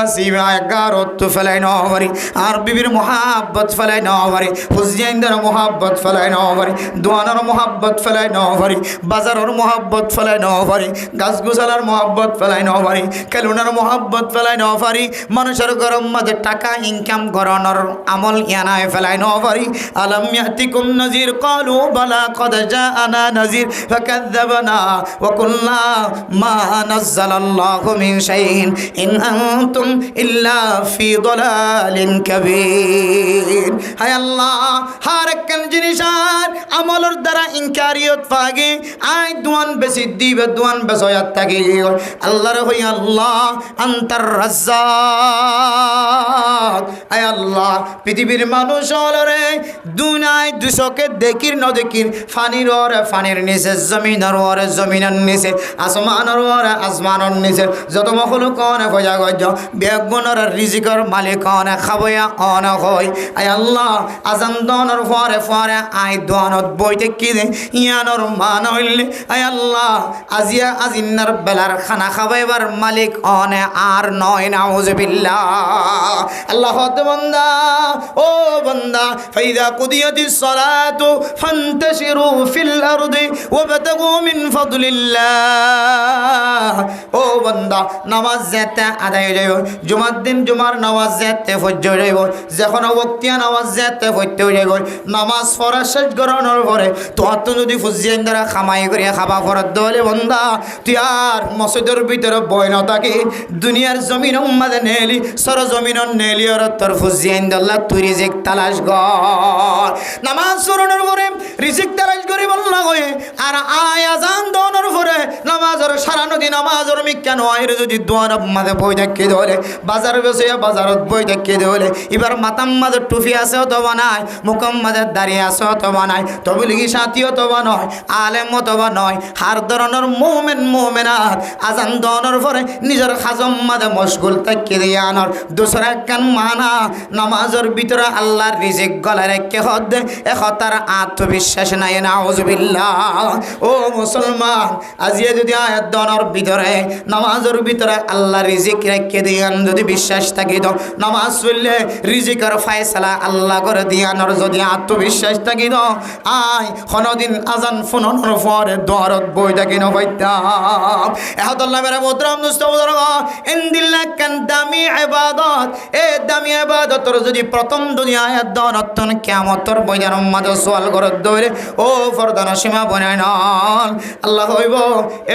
গারত ফেলাই ন পারি আর বিবির মোহাব্বত ফেলাই ন পারি হুজইনদের মোহাব্বত ফেলাই ন পারি দোয়ানের মোহাব্বত ফেলাই ন পারি বাজারের মোহাব্বত ফেলাই ন পারি গাছগুছালার মোহাব্বত ফেলাই ন পারি কেলুনার মোহাব্বত ফেলাই ন পারি মানুষের গরম মাঝে টাকা ইনকাম করানোর আমল ইয়ানায় ফেলাই ন পারি আলাম ইয়াতিকুম নাজির ক্বালু বালা قد جاءنا نذير فكذبنا وقلنا ما نزل الله من شيء إن أنتم إلا في ضلال كبير هاي الله হারকান জিনিসার আমলের দ্বারা ইনকারিয়ত পাগে আই দুয়ান বেশি দিবে দুয়ান বেসয়াত থাকে আল্লাহর হই আল্লাহ আন্তার রাজ্জাক আয় আল্লাহ পৃথিবীর মানুষ হলরে দুনাই দুশকে দেখির ন দেখির ফানির ওরে ফানির নিচে জমিনের ওরে জমিনের নিচে আসমানের ওরে আসমানের নিচে যত মখলুক অনে ফজা গজ্জ বেগুনের রিজিকর মালিক অনে খাবয়া অনে হয় আয় আল্লাহ আজান দনের পরে পরে আই দনত বইতে কি দে ইয়ানোর মান হইলে আয় আল্লাহ আজিয়া আজিন্নার বেলার খানা খাবাইবার মালিক অনে আর নয় নাউজুবিল্লাহ আল্লাহ বান্দা ও বান্দা ফাইদা কুদিয়াতিস সালাতু ফান্তাশিরু ফিল আরদি ওয়াবতাগু মিন ফাদলিল্লাহ ও বান্দা নামাজ যেতে আদায় হয়ে যাবে জুমার দিন জুমার নামাজ যেতে ফজর যাইব যখন ওয়াক্তিয়া নামাজ যেতে ফজর যাইব নামাজ পড়া শেষ করানোর পরে তোর তো যদি ফুজিয়ান দ্বারা খামাই করে খাবা ফরত দলে বান্দা তুই আর মসজিদের ভিতরে বয় না থাকি দুনিয়ার জমিন উম্মাদে নেলি সর জমিন নেলি আর তোর ফুজিয়ান দল্লা তুই রিজিক তালাশ কর নামাজ পড়ানোর পরে রিজিক তালাশ করি বললা হয়ে আর আয়াজান দোনোর পরে নামাজের সারা নদী নামাজের মিক্কা নয় যদি দোয়ার মাঝে বই দেখে ধরে বাজার বেসে বাজারত বই দেখে ধরে এবার মাতাম মাঝে টুপি আছে অথবা নাই মুখম মাঝে দাঁড়িয়ে আছে অথবা নাই তবলিগি সাথী অথবা নয় আলেম অথবা নয় হার ধরনের মোমেন মোমেনার আজান দোনোর পরে নিজের হাজম মাঝে মশগুল তাকিয়ে দিয়ে আনর দোসরা কান মানা নামাজের ভিতরে আল্লাহর রিজিক গলা রেখে হদ তার আত্মবিশ্বাস নাই নাউজুবিল্লাহ। ও মুসলমান আজিয়ে যদি আয়াত দোনোর ভিতরে নামাজের ভিতরে আল্লাহ রিজিক রেখে দিয়ান যদি বিশ্বাস থাকি তো নামাজ পড়লে রিজিকের ফয়সালা আল্লাহ করে দিয়ানোর যদি আত্মবিশ্বাস থাকি তো আয় কোনদিন আজান ফোনর পরে দরদ বই থাকি না পাইতাম এহদুল্লাহ মেরা মুহতারাম মুস্তাফা ইনদিল্লাহ কান দামি ইবাদত এ দামি ইবাদতর যদি প্রথম দুনিয়ায় দরতন কিয়ামতর বইয়ার মাঝে সওয়াল করে দইরে ও ফরদানা সীমা বনায় না আল্লাহ হইব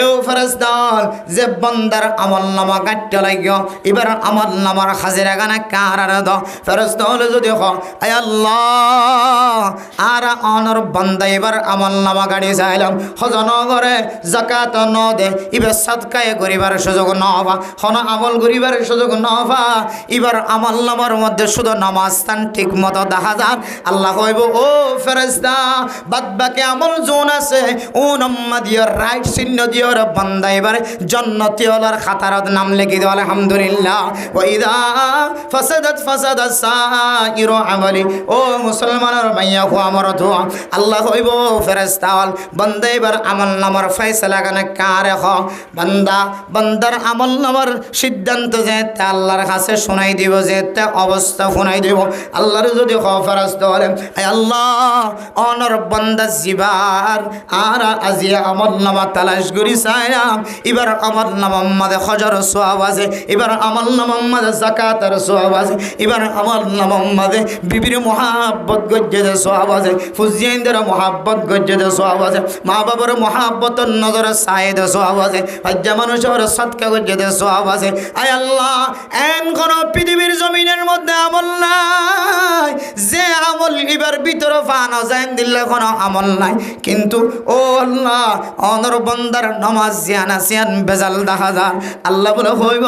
এও ফেরেশতাল যে বান্দার আমলনামা কাটতে লাগিও এবার আমলনামার হাজিরা গানা কারার দ ফেরেশতাল যদি হ আয় আল্লাহ আর অনর বান্দা এবার আমলনামা গাড়ি চাইলাম হজন করে যাকাত ন দে এবার সাদকায়ে করিবার সুযোগ ন হবা হন আমল করিবার সুযোগ ন হবা এবার আমলনামার মধ্যে শুধু নামাজ স্থান ঠিক মতো দেখা যান আল্লাহ হইব ও ফেরেশতা বাদ বাকি আমল জোন আছে ও নম্মা দিয়র রাইট চিহ্ন দিয়র বান্দা এবারে জান্নাতি ওয়ালার খাতারত নাম লিখি দাও আলহামদুলিল্লাহ ওয়া ইদা ফাসাদাত সাইরু আমালি ও মুসলমানের মাইয়া হো আমার দোয়া আল্লাহ হইব ফেরেশতাল বান্দা এবার আমল নামার ফয়সালা গানে কারে হ বান্দা বান্দার আমল নামার সিদ্ধান্ত যেতে আল্লাহর কাছে শোনাই দিব যেতে অবস্থা শোনাই দিব আল্লাহর যদি হ ফেরেশতাল আয় আল্লাহ অনর বান্দা জিবার আর আজিয়া আমল নামা তালাশ করি চাইলাম এবার আমল নামা মাঝে হজর সওয়াব আছে এবার আমল নামা মাঝে যাকাতের সওয়াব আছে এবার আমল নামা মাঝে বিবির মহাব্বত গজ্জে সওয়াব আছে ফুজিয়াইনদের মহাব্বত গজ্জে সওয়াব আছে মা বাবার মহাব্বতের নজরে সাইদ সওয়াব আছে হজ্জা মানুষের সদকা গজ্জে সওয়াব আছে আয় আল্লাহ এন কোন পৃথিবীর জমিনের মধ্যে আমল নাই যে আমল এবার ভিতরে ফানো জান দিলে কোনো আমল নাই কিন্তু ও আল্লাহ অনর বান্দার নামাজ জিয়ানা সিয়ান বেজাল দেখা যায় আল্লাহ বলে হইব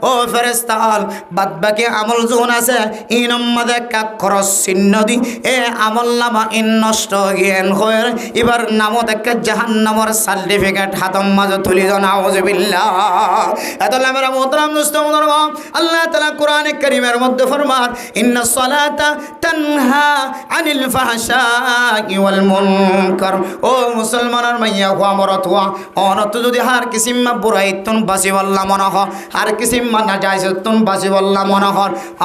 ও ফেরেশতাল বাদ বাকি আমল জোন আছে ইন মধ্যে কাক খরচ চিহ্ন দি এ আমল নামা ইন নষ্ট জ্ঞান হয়ে এবার নামত একটা জাহান্নামের সার্টিফিকেট হাতম মাঝে তুলি দাও নাউজুবিল্লাহ। এতলা মেরা মুহতারাম মুস্তাফা আল্লাহ তাআলা কোরআনে কারীমের মধ্যে ফরমান ইন্নাস সালাতা তানহা আনিল ফাহশাই ওয়াল মুনকার ও মুসলমানের মাইয়া হো আমার অথবা অনত যদি হার কিসিমা বুরাইতুন বাসি বললা মনে হ আর কিসিমা নাজাইজতুন বাসি বললা মনে হ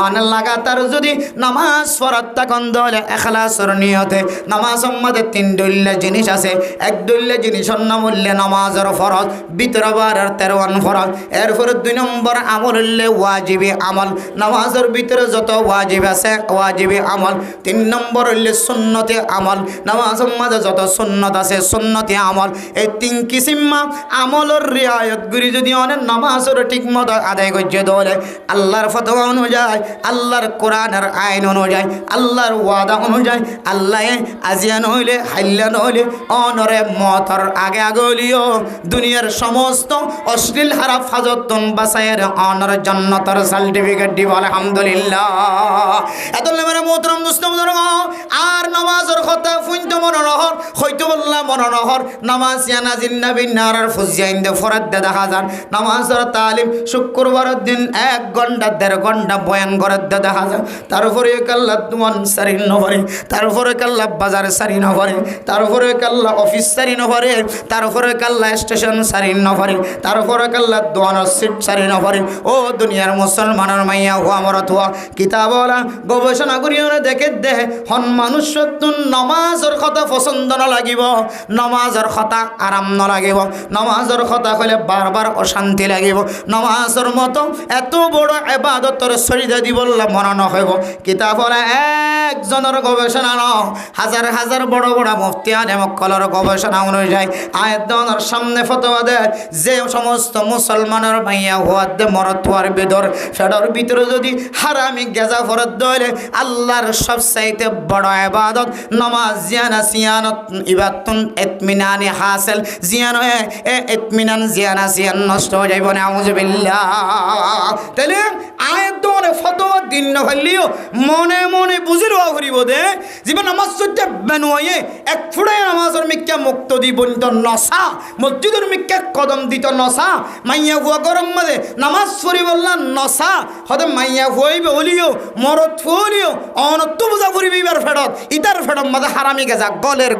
আন লাগাতার যদি নামাজ পড়ত তখন দলে ইখলাসের নিয়তে নামাজের মধ্যে তিন দলিল জিনিস আছে এক দলিল জিনিসের নাম হল নামাজের ফরজ ভিতরবারের 53 ফরজ এরপরে 2 নম্বর আমল হল ওয়াজিবি আমল নামাজের ভিতরে যত ওয়াজিব আছে ওয়াজিবি আমল 3 নম্বর হল সুন্নতি আমল নামাজের মধ্যে যত সুন্নত আছে সুন্নতি আমল এই 3 কিসিমা আমলের রিয়ায়ত গুরি যদি অনেক নামাজের ঠিক মতো আদায় করছে দলে আল্লাহর ফতোয়া অনুযায়ী আল্লাহর কোরআনের আইন অনুযায়ী আল্লাহর ওয়াদা অনুযায়ী আল্লাহ আজিয়ান হইলে হাইলান হইলে অনরে মতর আগে আগলিও দুনিয়ার সমস্ত অশ্লীল হারাপ হাজতন বাসায়ের অনর জান্নাতের সার্টিফিকেট দিব আলহামদুলিল্লাহ। এতলে মেরা মুহতারাম মুস্তাফা আর নামাজের কথা ফুইনতে মনে নহর হয়তো বললাম মনে নহর নামাজ ইয়ানাজিন নবী নারার ফুজিয়াইন্দে ফরাদ দেখা যান নামাজের তালিম শুক্রবারের দিন 1 ঘন্টা 1.5 ঘন্টা বয়ান করে দেখা যায় তারপরে কাল্লা তুমান সারি নভরে তারপরে কাল্লা বাজার সারি নভরে তারপরে কাল্লা অফিস সারি নভরে তারপরে কাল্লা স্টেশন সারি নভরে তারপরে কাল্লা দোয়ানোর সিট সারি নভরে ও দুনিয়ার মুসলমানের মাইয়া ও আমার অথবা কিতাবলা গবেষণা করিও দেখে দে হন মানুষ নামাজের কথা পছন্দ না লাগিব নামাজের কথা আরাম না লাগিব নামাজের কথা হলে বারবার অশান্তি লাগিব নামাজের মতো এত বড় ইবাদতের শরীরে দিবল্লা মনে নহব কিতাবলা একজনের গবেষণা ন হাজার হাজার বড় বড় মুফতি আলেম কলর গবেষণা অনুযায়ী আয়াতের সামনে ফতোয়া দেয় যে সমস্ত মুসলমানের মাইয়া হওয়ার মরতোয়ার বেদর ফেডর ভিতরে যদি হারামি গেজা ফরত দইলে আল্লাহর সবচাইতে বড় ইবাদত নামাজ জিয়ানা সিয়ানত ইবাদতুন ইতমিনানি হাসিল জিয়ান ইতমিনান জিয়ানা জিয়ান নষ্ট হয়ে যাইব না আউযুবিল্লাহ তাহলে আয়াত দোনে ফতোয়া দিন না হলিও মনে মনে বুঝির ওয়া করিব দে জীবন নামাজ সত্যি বানুয়ে এক ফুড়ে নামাজের মিক্কা মুক্ত দিবন্ত নসা মসজিদের মিক্কা কদম দিত নসা মাইয়া হুয়া গরম মধ্যে নামাজ পড়ি বললা নসা হতে মাইয়া হইবে হলিও মরদ ফুলিও অনত বুঝা করিবি এবার ফেরত ইতার ফেরত মধ্যে হারামি গেজা গলের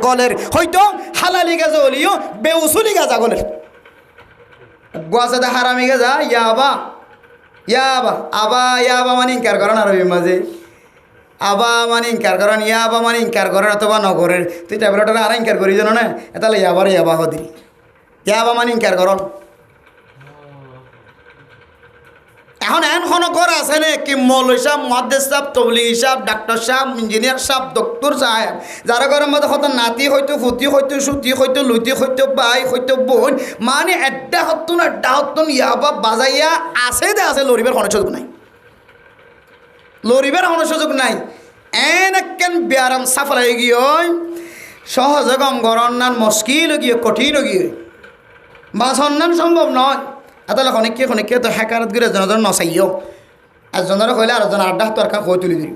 হয়তো হালালি গেজা হলিও বেউসুলি গেজা গলের গোয়াসাদা হারামি গেজা ইয়াবা আবা মানে ইনকার করেন আরবি মাঝে আবা মানে ইনকার করেন ইয়াবা মানে ইনকার করেন অথবা নগরের তুই ট্যাবলেটটা আর ইনকার করি জানো না তাহলে ইয়াবা হদি ইয়াবা মানে ইনকার করন এখন এখনো ঘর আছে নে কি মৌলভী সাহেব মুহাদ্দিস সাহেব তবলিগী সাহেব ডাক্তার সাহেব ইঞ্জিনিয়ার সাহেব ডক্টর সাহেব যারা ঘরের মধ্যে হয়তো নাতি হয়তো ফুটি হয়তো সুতি হয়তো লুতি হয়তো বাই হয়তো বোন মানে এড্ডা হতুন ইয়াবা বাজাইয়া আছে দে আছে লরিবের কোনো সুযোগ নাই লরিবের কোনো সুযোগ নাই এন একখান ব্যারাম সাফালাই গিয়ে সহজে কম গরন্নান মুশকিল গিয়ে কঠিন গিয়ে বাসন্নান সম্ভব নয় তাহলে খনিকে তো হ্যাকারত গিয়ে এজনের নচাইও একজনের কইলে আর একজন আড্ডা তো আর কই তুলি দিব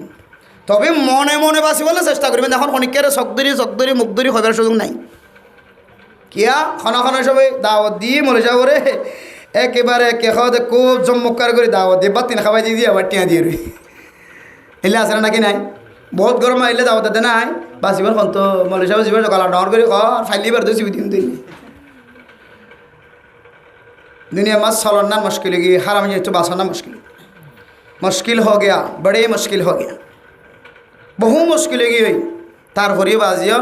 তবে মনে মনে বাঁচিবলৈ চেষ্টা করবেন এখন খনিকের চকদরি মুখদরি হবার সুযোগ নাই কিয়া খনা সবাই দাওয়াত দিয়ে মরে যাবো রে একেবারে কেখাতে খুব জম্মুকার করে দাওয়াত দিয়ে বাতিন খাবাই দিয়ে আবার টিয়া দিয়ে রই এলে আসে নাকি নাই বহুত গরম আইলে দাওয়াত দিতে নাই বাঁচিবার খন তো মলে সাহেব জীবন গলা ডর করে ফাইলিবার তো চিবি দিন दुनिया में चलना मुश्किल होगी हराम ये तो बासना मुश्किल हो गया बड़े मुश्किल हो गया बहु मुश्किल होगी हुई तार भरी बाजियो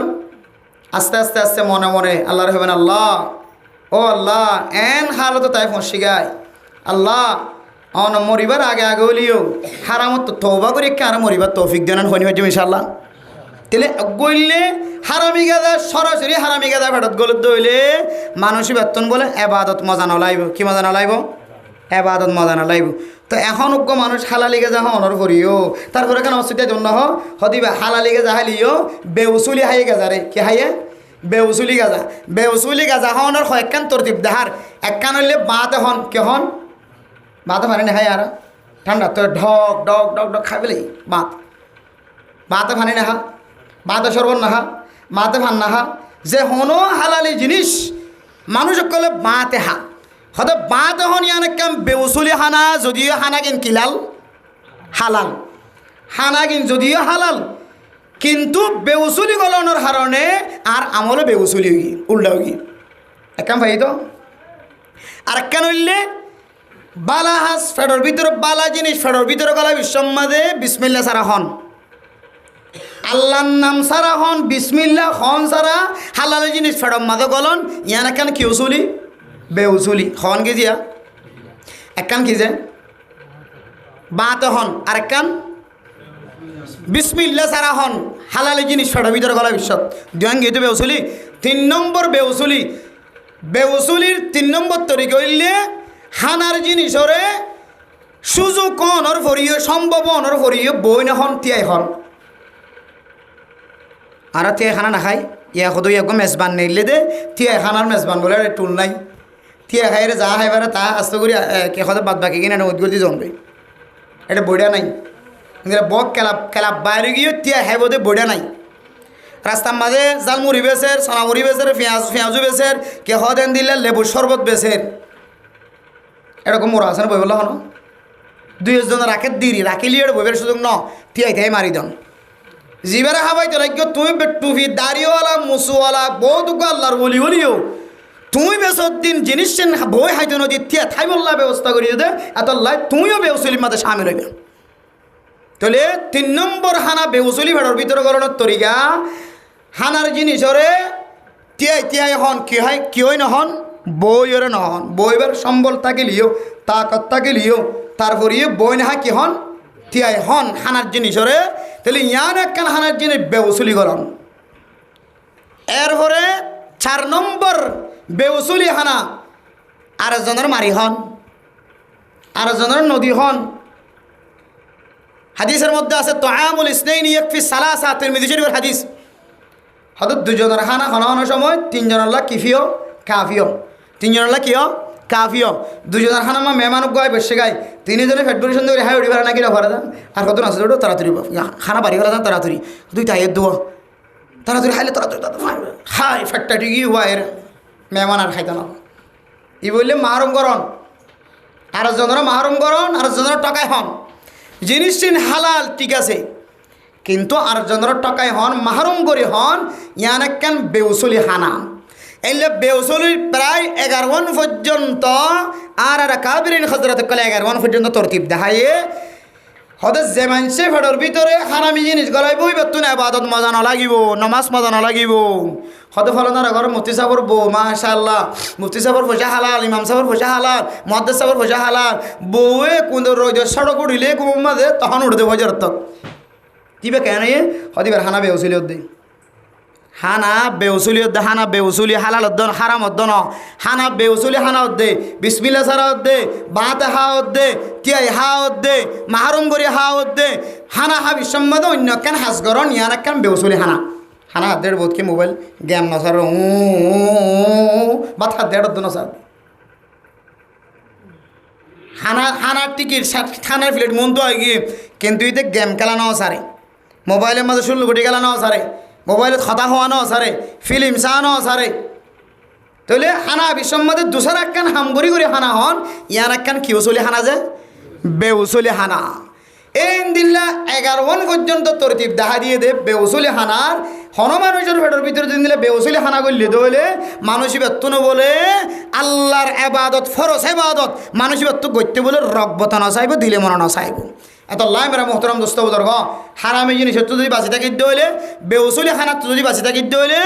आस्ते आस्ते आस्ते मने मने अल्लाह रहबेन अल्लाह ओ अल्लाह एन हाल तो ताई फंसी गाय अल्लाह अन मरिबार आगे आगे हलियो हाराम तो तौबा करी के आर मरिबार तौफिक देन हनी हजम इंशाल्लाह तेले गइले হারামি গাদা সরাসরি হারামি গাদা ফেরত গলত দইলে মানুষই বেতন বলে এবাদত মজা নলাইব কি মজা নলাইব এবাদত মজা নলাইব তো এখন উগ্র মানুষ হালালি গাজা হনর করিও তারপরে কেন অসুবিধা জন্য হদিবা হালালি গাজা হালিও বেউসুলি হাই গাজা রে কি হাইয়ে বেউসুলি গাজা হনর একখান তরতিব দেহার একখান হইলে বাতে হন কে হন বাতে পানি হাই আর ঠান্ডা তো ঢক ডক ডক ডক খাইবেলি বাতে পানি না হা বাতে সরবন না হা মাতে ভান না হা যে হনো হালালি জিনিস মানুষ কলে বাতে হা হতে বাতে হন ইয়ানে কাম বেউসুলি হানা যদিও হানা কিন কিলাল হালাল হানা কিন যদিও হালাল কিন্তু বেউসুলি গলনের হারণে আর আমলে বেউসুলি হই উল্টা হই একাম ভাই তো আর কেন হইলে বালা হাস ফেডর ভিতরে বালা জিনিস ফেডর ভিতরে গলা বিশ্বমাদে বিসমিল্লাহ সারা হন আল্লাহর নাম সারা হন বিসমিল্লাহ হন সারা হালাল জিনিস ফেডম মাদে গলন ইয়ান একান কি উসুলি বেউসুলি হন কি জিয়া একান কি যে বাতে হন আর একান বিসমিল্লাহ সারা হন হালাল জিনিস ফেডর ভিতরে গলা বিশ্ব দুয়ান গিয়ে বেউসুলি 3 নম্বর বেউসুলির 3 নম্বর তরিকা হইলে হানার জিনিসরে সুযোগ অনর ভরিয়ে সম্ভব অনর ভরিয়ে বই না হন তিয়াই হন আর তিয়া খানা না খাই ইয়া খুদ ইয়া মেজবান নিলে দে তিয়া খানার মেজবান বলে টুল নাই তিয়া খাই যা খাইবারে তা আস্তে করি কে খাতে বাদ বাকি কিনে উদ্গর দিয়ে জমবে এটা বইটা নাই বক কেলাপ বাইরে গিয়ে তিয়া খাইব দে বইটা নাই রাস্তার মাঝে জাল মুড়ি বেচের সোনা মুড়ি বেচের পেঁয়াজু বেচের কে হদেন দিলে লেবুর শরবত বেচের এরকম মোরা আছে না বই বললো হন 2 জন রাখিলি বইবের সুযোগ ন তিয়াই তাই মারি দন জীবের হাবাই তো রাখো তুই টুপি দাড়িওয়ালা মুসুওয়ালা বহুত আল্লাহর বলি বলিও তুই বেসদ্দিন জিনিস বই হাইতো নদী থিয়া থাই বল্লা ব্যবস্থা করি দে এত লাই তুইও বেউসুলির মাঝে সামিল হইবে তাহলে 3 নম্বর হানা বেউসুলি ভেড়র ভিতরে গরণের তরিকা হানার জিনিসরে তিয়াই হন কি হয় কি হয় নহন বইরে নহন বইবার সম্বল থাকিলিও তাকত থাকিলিও তারপরে বই নাহা কি হন তিয়াই হন হানার জিনিসরে তাহলে ইয়ান একখান হানার জিনিস বেউসুলি গরম এরপরে 4 নম্বর বেউসুলি হানা আরেকজনের মারি হন আরেকজনের নদী হন হাদিসের মধ্যে আছে তোআমুল ইসনাইনি ইয়াকফি সালাসা তিরমিজি শরীফের হাদিস হয়তো দুজনের খানা খাওয়ানোর সময় তিনজনের লাগ কিফিও কাফিও, তিনজনের লাগ কিও কাফিও, দুজনের খানা আমার মেহমানক গায় বসে গায়, তিনজনে ফেট পরিশন করে হাই উড়ি পারে নাকি রাখা যান আর কত নাচ তাড়াতাড়ি খানা বাড়ি করা যান তাড়াতাড়ি তুই তাই দেবো তাড়াতাড়ি খাইলে তাড়াতাড়ি হাই ফ্যাটটা ঠিকই হওয়া এর মেহমান আর খাইতে না ই বললে মাহরুম করন আর জনের মাহরুম করন আর জনের টকায় হন জিনিসটি হালাল ঠিক আছে কিন্তু আর জনের টকায় হন মাহরুম করে হন ইয়ান একখান বেউসলি হানা এলে বেউসলির প্রায় 11 পর্যন্ত আর কাবিরিন হজরত কলে 11 পর্যন্ত তরতিব দেখাইয়ে হতে যে মানুষে ফেডর ভিতরে হারামি জিনিস গলাইব বেতন আবাদত মজা নালাগিব নমাজ মজা নালাগিব হতে ফলনার ঘর মুফতি সাহর বউ মাশাআল্লাহ মুফতি সাহর পয়সা হালাল ইমাম সাহর পয়সা হালাল মুহাদ্দিস সাহর পয়সা হালাল বউয়ে কোন রোজ সড়ক উড়িলে কুম মাঝে তখন উঠতে বজার তক কিবে কেন হদিবার হানা বেউসলি দে হানা বেউসুলি দে হানা বেউসুলি হালাল দন হারাম দন হানা বেউসুলি হানা দে বিসমিল্লাহ সারা দে বাত হা দে তিয়াই হা দে মাহরুম করি হা দে হানা হা বিসম্মদ অন্য কেন হাস গরন ইয়ান কেন বেউসুলি হানা হানা দেড় বোধ কি মোবাইল গেম নসার বাত হাত দেড় দন সার হানা হানার টিকিট খানার প্লেট মন তো হয় গিয়ে কিন্তু এতে গেম খেলা নাও সারে মোবাইলের মাঝে 16 কোটি খেলা নাও সারে মোবাইলত কথা হওয়ানো সারে ফিল্ম চানো সারে তাহলে হানা বিসম্মদে দুসরা একখান হামগরি করে হানা হন ইয়ান একখান কি উসলি হানা যে বেউসলি হানা এই দিল্লা 11 পর্যন্ত তরতিব দেখা দিয়ে দে বেউসলি হানার হন মানুষের ফেডর ভিতরে দিন দিলে বেউসলি হানা করলে দলে মানুষই বেতন বলে আল্লাহর এবাদত ফরজ এবাদত মানুষই বেতন করতে বলে রব্বতা না চাইব দিলে মনে না চাইব এত লাই মেরা মোহতরম দোস্ত বুজুর্গ হারামি জিনিস যদি বাঁচি থাকিতে হইলে বেউসলি খানাত যদি বাঁচি থাকিতে হইলে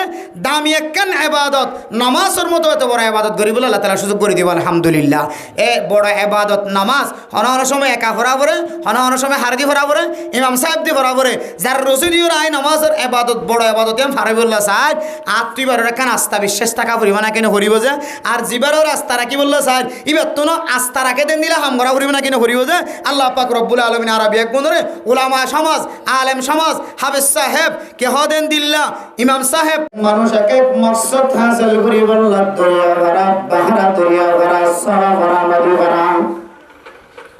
দামি একখান এবাদত নামাজের মতো এত বড় এবাদত করি বলে আল্লাহ তাআলা সুযোগ করে দিব আলহামদুলিল্লাহ এ বড় এবাদত নামাজ হন সময় একা ভরা পড়ে হন সময় হারদি ভরা পড়ে ইমাম সাহেব দি ভরা পড়ে যার রসিদিও রায় নামাজের এবাদত বড় এবাদত এম ফারাবিউল্লাহ স্যার আর তুই বারো একখান আস্থা বিশ্বাস টাকা পরিমাণ কেন করিব যে আর জিবারও আস্থা রাখি বললো স্যার ইবার তো আস্থা রাখে দেন দিলে হাম করা পরিমাণ কেন করিব যে আল্লাহ পাক রব্বুল আলামিন আরবি এক বন্ধুরে উলামা সমাজ আলেম সমাজ হাফেজ সাহেব কে হদেন দিল্লা ইমাম সাহেব মানুষ এক এক মকসদ হাসিল করি বল্লাহ দরিয়া ভরা বাহারা দরিয়া ভরা সারা ভরা নদী ভরা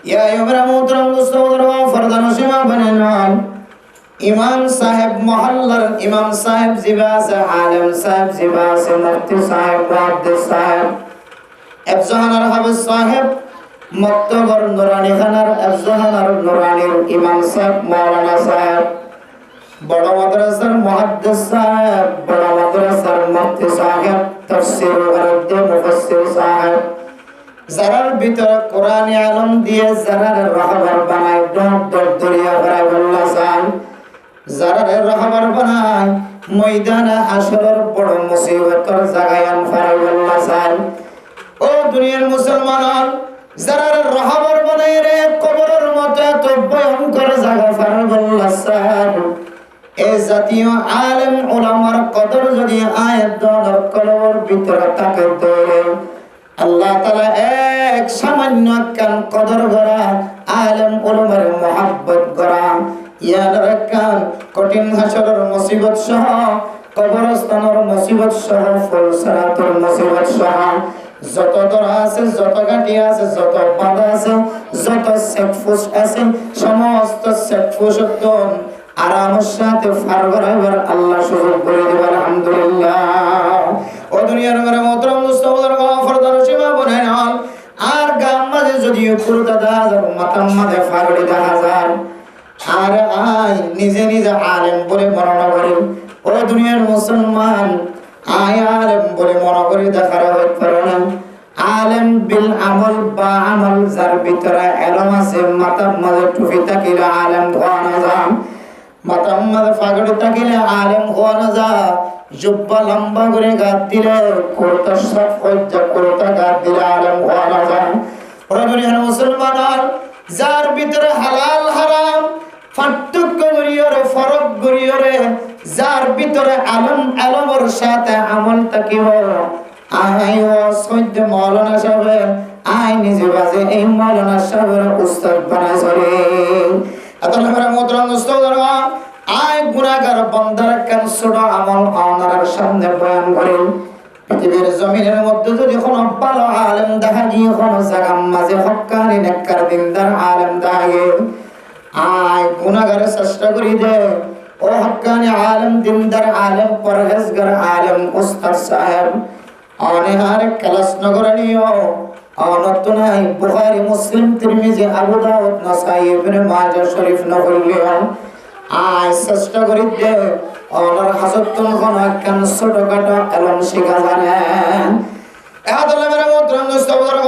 ইয়া ইবরা মুতরাম দোস্তর ফরদান সীমা বানান ইমাম সাহেব মহল্লার ইমাম সাহেব জিবাস আলেম সাহেব জিবাস মুফতি সাহেব মুহাদ্দিস সাহেব এফজাহানার হাফেজ সাহেব মক্তবর নুরানি খানার আফজাহানার নুরানির ইমাম সাহেব মাওলানা সাহেব বড় মাদ্রাসার মুহাদ্দিস সাহেব বড় মাদ্রাসার মুফতি সাহেব তাফসীর আরবি মুফাসসির সাহেব যারার ভিতরে কোরআনি আলম দিয়ে যারার রাহবার বানায় দরিয়া ভরা বল্লা সাহেব যারার রাহবার বানায় ময়দানে হাসরের বড় মুসিবতের জায়গায় আনফার বল্লা সাহেব ও দুনিয়ার মুসলমান যারা রাহবার বানায় রে কবরের মতো এত ভয়ঙ্কর জায়গা ফারবল্লাহ স্যার এই জাতীয় আলেম উলামার কদর যদি আয়াত দর কলবের ভিতরে থাকে তো আল্লাহ তাআলা এক সামান্য কান কদর করা আলেম উলামার মহব্বত করা ইয়াদ রাখান কঠিন হাসরের মুসিবত সহ কবরস্থানের মুসিবত সহ ফুলসরাতের মুসিবত সহ যত দরা আছে যত গাটি আছে যত বাধা আছে যত সেকফুস আছে সমস্ত সেকফুসত্তন আরামের সাথে পার করাবার আল্লাহ সুযোগ করে দেব আলহামদুলিল্লাহ ও দুনিয়ার মেরে মোহতরম দোস্তদের ফরদান সীমা বনে নাল আর গাম মাঝে যদি পুরোটা দাহাজার মাথার মাঝে ফাগড়ি দাহাজার আর আই নিজে নিজে আলেম বলে বর্ণনা করি ও দুনিয়ার মুসলমান আয়ালেম বলে মনে করি দেখার হইতে পারে না আলেম বিল আমল বা আমল যার ভিতরে এলম আছে মাথার মাঝে টুপি থাকিলে আলেম হওয়া না যায় মাথার মাঝে ফাগড়ি থাকিলে আলেম হওয়া না যায় জুব্বা লম্বা করে গাত দিলে কোরতা সব হজ্জা কোরতা গাত দিলে আলেম হওয়া না যায় ওরা দুনিয়ার মুসলমান যার ভিতরে হালাল হারাম পার্থক্য করিয়রে ফরক করিয়রে যার ভিতরে আলমের সাথে আমল থাকিব আই ও সৈয়দ মাওলানা সাহেব আই নিজে বাজে এই মাওলানা সাহেবের উস্তাদ বানাই চলে আল্লাহ মেরা মোহতরম দোস্তরা আয় গুনাহগার বান্দার কেন ছোট আমল আনার সামনে বয়ান করেন। পৃথিবীর জমিনের মধ্যে যদি কোনো ভালো আলেম দেখা গিয়ে কোনো জায়গার মাঝে হক্কানি নেককার দিনদার আলেম দেখা গিয়ে আয় গুনাহগারের চেষ্টা করি দে ও হক্কানি আলেম দিনদার আলেম পরহেজগার আলেম উস্তাদ সাহেব অনেহার ক্লাস নগরে নিও অনতনাই বুখারী মুসলিম তিরমিজি আবু দাউদ নাসাই ইবনে মাজাহ শরীফ নকলিও আয় চেষ্টা করি দে অনর হাজতুন কোন একখান ছোটখাটো এলম শিখা জানেন এহাদলে মেরে মোহতরম দোস্তবর্গ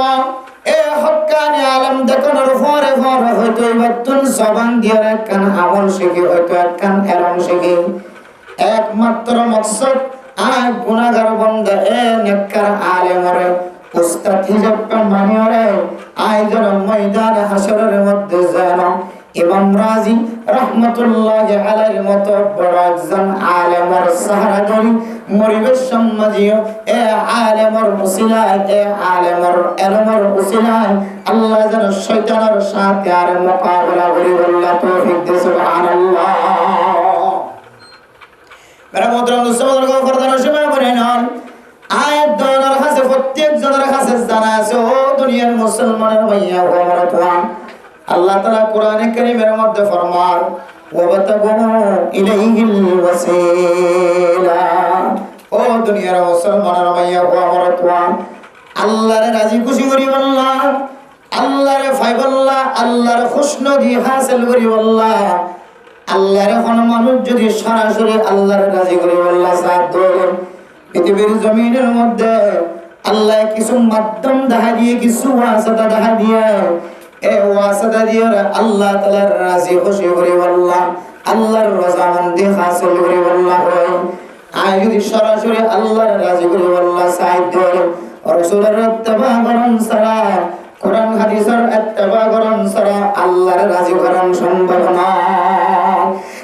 এ হক্কানি আলেম দেখানোর পরে পরে হয়তো এবারতুন জবান দিয়ে একখান আমল শিখি হয়তো একখান এলম শিখি একমাত্র মকসদ আয় গুনাহগার বান্দা এ নেককার আলেমরে উস্তাদ হিসাবে মানিয়রে আয় যেন ময়দান হাসরের মধ্যে যেন ইমাম রাজি রহমতুল্লাহি আলাইহির মতো বড় একজন আলেমর সাহারা ধরি মরিবের সম্মাজিও এ আলেমর উসিলায় এ আলেমর এলমর উসিলায় আল্লাহ যেন শয়তানের সাথে আর মোকাবেলা করি আল্লাহ তৌফিক দে সুবহানাল্লাহ। মেরা মোহতরম মুসলমান ফরদার সময় বলে নন আয়াত দলার কাছে প্রত্যেক জনের কাছে জানা আছে ও দুনিয়ার মুসলমানের ভাইয়া ও মারাতুয়া আল্লাহ তাআলা কোরআনে কারীমের মধ্যে ফরমান ওয়াবাতাগু ইলাইহিল ওয়াসিলা ও দুনিয়ার মুসলমানের ভাইয়া ও মারাতুয়া আল্লাহর রাজি খুশি করি আল্লাহ আল্লাহর ফাইবাল্লাহ আল্লাহর খুশনদি হাসিল করি আল্লাহ আল্লাহর কোন মানুষ যদি সরাসরি আল্লাহর রাজি করি আল্লাহ সাথ ধরে পৃথিবীর জমিনের মধ্যে আল্লাহ কিছু মাধ্যম দেখা দিয়ে কিছু ওয়াসিতা দেখা দিয়ে এ ওয়াসিতা দিয়ে আল্লাহ তাআলার রাজি খুশি করি আল্লাহ আল্লাহর রজামন্দি হাসিল করি আল্লাহ আয় যদি সরাসরি আল্লাহর রাজি করি আল্লাহ সাথ ধরে রাসূলের ইত্তেবা করুন সারা কোরআন হাদিসের ইত্তেবা করুন সারা আল্লাহর রাজি করুন সম্ভব না।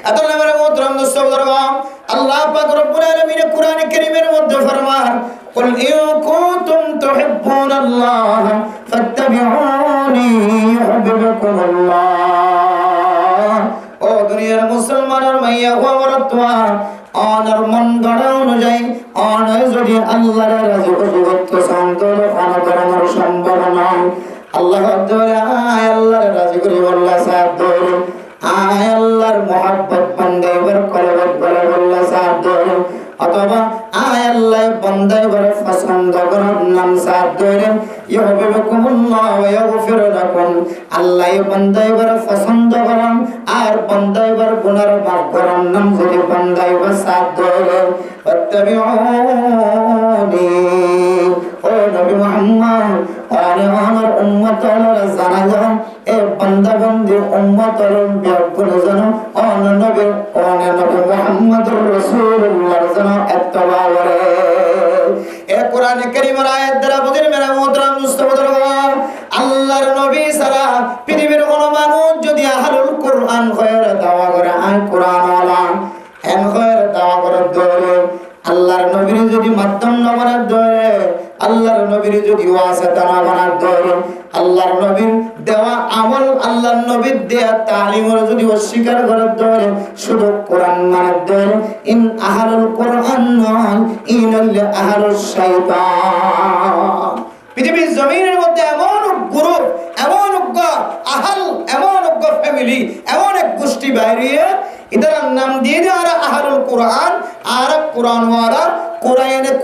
আল্লাহ মেরে মোহতরম দোস্তবর্গ আল্লাহ পাক রব্বুল আলামিন কোরআন কারীমের মধ্যে ফরমান কুল ইন কুনতুম তুহিব্বুনাল্লাহ ফাত্তাবিউনি ইউহিব্বুকুমুল্লাহ ও দুনিয়ার মুসলমানের মাইয়া ও মারাতুয়া অনার মন গড়া অনুযায়ী অনয় যদি আল্লাহর রাজি খুশি করতে চান তাহলে কোন ধরনের সম্ভব নয়। আল্লাহ ধরে আয় আল্লাহর রাজি করি আল্লাহ সাথ ধরে আয় আল্লাহর মহব্বত বান্দাইবার কলবত বলে আল্লাহ সাথ ধরে অথবা আয় আল্লাহ বান্দাইবার পছন্দ করার নাম সাথ ধরে ইউহিব্বুকুমুল্লাহ ওয়া ইয়াগফির লাকুম আল্লাহ বান্দাইবার পছন্দ করেন আর বান্দাইবার গুনাহ মাফ করার নাম যদি বান্দাইবার সাথ ধরে ফাত্তাবিউনি ও নবী মুহাম্মদ আরে আমার উম্মতের জানাজা এ বান্দা বান্দি উম্মতের ব্যাকুল যেন নবী মুহাম্মদুর রাসূলুল্লাহ যেন ইত্তেবা করে। এ কোরআনে কারীমের আয়াত দ্বারা বুঝেন মেরা মুহতারাম মুস্তাফাদুর আল্লাহর নবী সারা পৃথিবীর কোন মানুষ যদি আহলুল কোরআন খয়ের দাওয়া করে আয় কোরআন ওয়ালা এন খয়ের দাওয়া করে ধরে আল্লাহর নবীর যদি মাধ্যম না বানার ধরে আল্লাহর নবীর যদি ওয়াসিতা না বানার ধরে আল্লাহর নবীর দেওয়া আমল আল্লাহর নবীর দেয়া তালিমের যদি অস্বীকার করার ধরে শুধু কোরআন মানার ধরে ইন আহলুল কোরআন নয় ইনাল আহলুশ শাইতান। পৃথিবীর জমিনের মধ্যে এমন গ্রুপ এমন আহল এমন ফ্যামিলি এমন এক গোষ্ঠী বাইরিয়ে इधर नाम दिए दे आरा अहलुल कुरान आरा कुरान वाला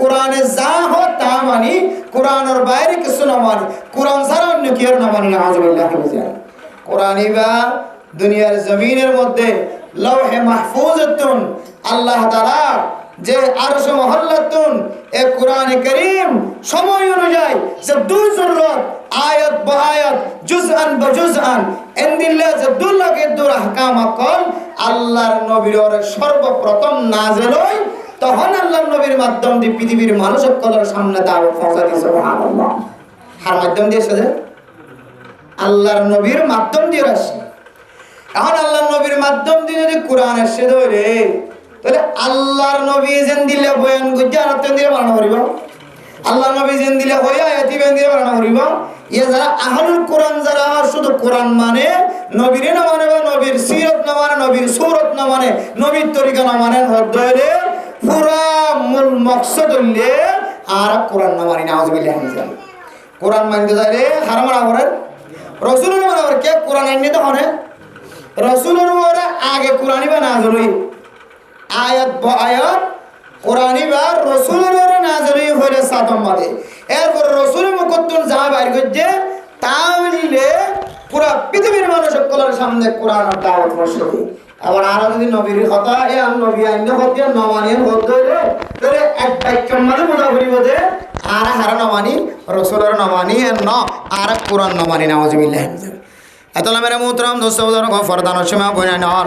कुराने जा हो तामानी कुरान और बाहर के सुना मानी कुरान सारा अन्य कियर ना मानी नाउजुबिल्लाह के बजाय कुरानी बा दुनियार जमीনের মধ্যে লৌহে মাহফুজাতুন আল্লাহ তাআলা যে আরশ মহল্লাতুন এ কোরআনে কারীম সময় অনুযায়ী যে দুই জরুরত আয়াত বায়াত জুজআন বজুজআন ইনদিল্লাহ জাদুল্লাহ কে দুর আহকাম কল আল্লাহর নবীর সর্বপ্রথম নাযিল হয় তখন আল্লাহর নবীর মাধ্যম দিয়ে পৃথিবীর মানুষ সকলের সামনে দাওয়াত পৌঁছা দিয়েছে সুবহানাল্লাহ। আর মাধ্যম দিয়ে এসেছে আল্লাহর নবীর মাধ্যম দিয়ে আসে। এখন আল্লাহর নবীর মাধ্যম দিয়ে যদি কোরআন এসে ধরে তাহলে আল্লাহর নবী যেন দিলে বয়ান গুজার তেন দিয়ে বানানো করিব আল্লাহর নবী যেন দিলে হইয়া এতি বেন দিয়ে বানানো করিব ইয়ে যারা আহলুল কোরআন যারা শুধু কোরআন মানে নবীরে না মানে বা নবীর সিরত না মানে নবীর সুরত না মানে নবীর তরিকা না মানে হদরে পুরা মূল মকসদ হইলে আর কোরআন না মানি নাউজুবিল্লাহ কোরআন মানতে যাইলে হারাম না করেন রসুলের মানে আবার কে কোরআন আইনে তো হনে রসুলের ওরা আগে কোরআনই বা নাজরই আয়াত আয়াত কোরআনই বা রসুলের ওরা নাজরই হইলে সাতম বাদে এরপর রসুলের মুখত্তর যা বাইর করছে তাহলে পুরা পৃথিবীর মানুষ সকলের সামনে কোরআন দাওয়াত রসুল আবার আর যদি নবীর কথা এ আর নবী আইনে হতে নমানিয়ে হতে তাহলে এক বাক্যের মানে বোঝা করিব যে আর হারা নমানি রসুলের নমানি ন আর কোরআন নমানি নাউজুবিল্লাহ এত মেরে মুহতরম দোস্ত ফরদানোর সময় বইনা নর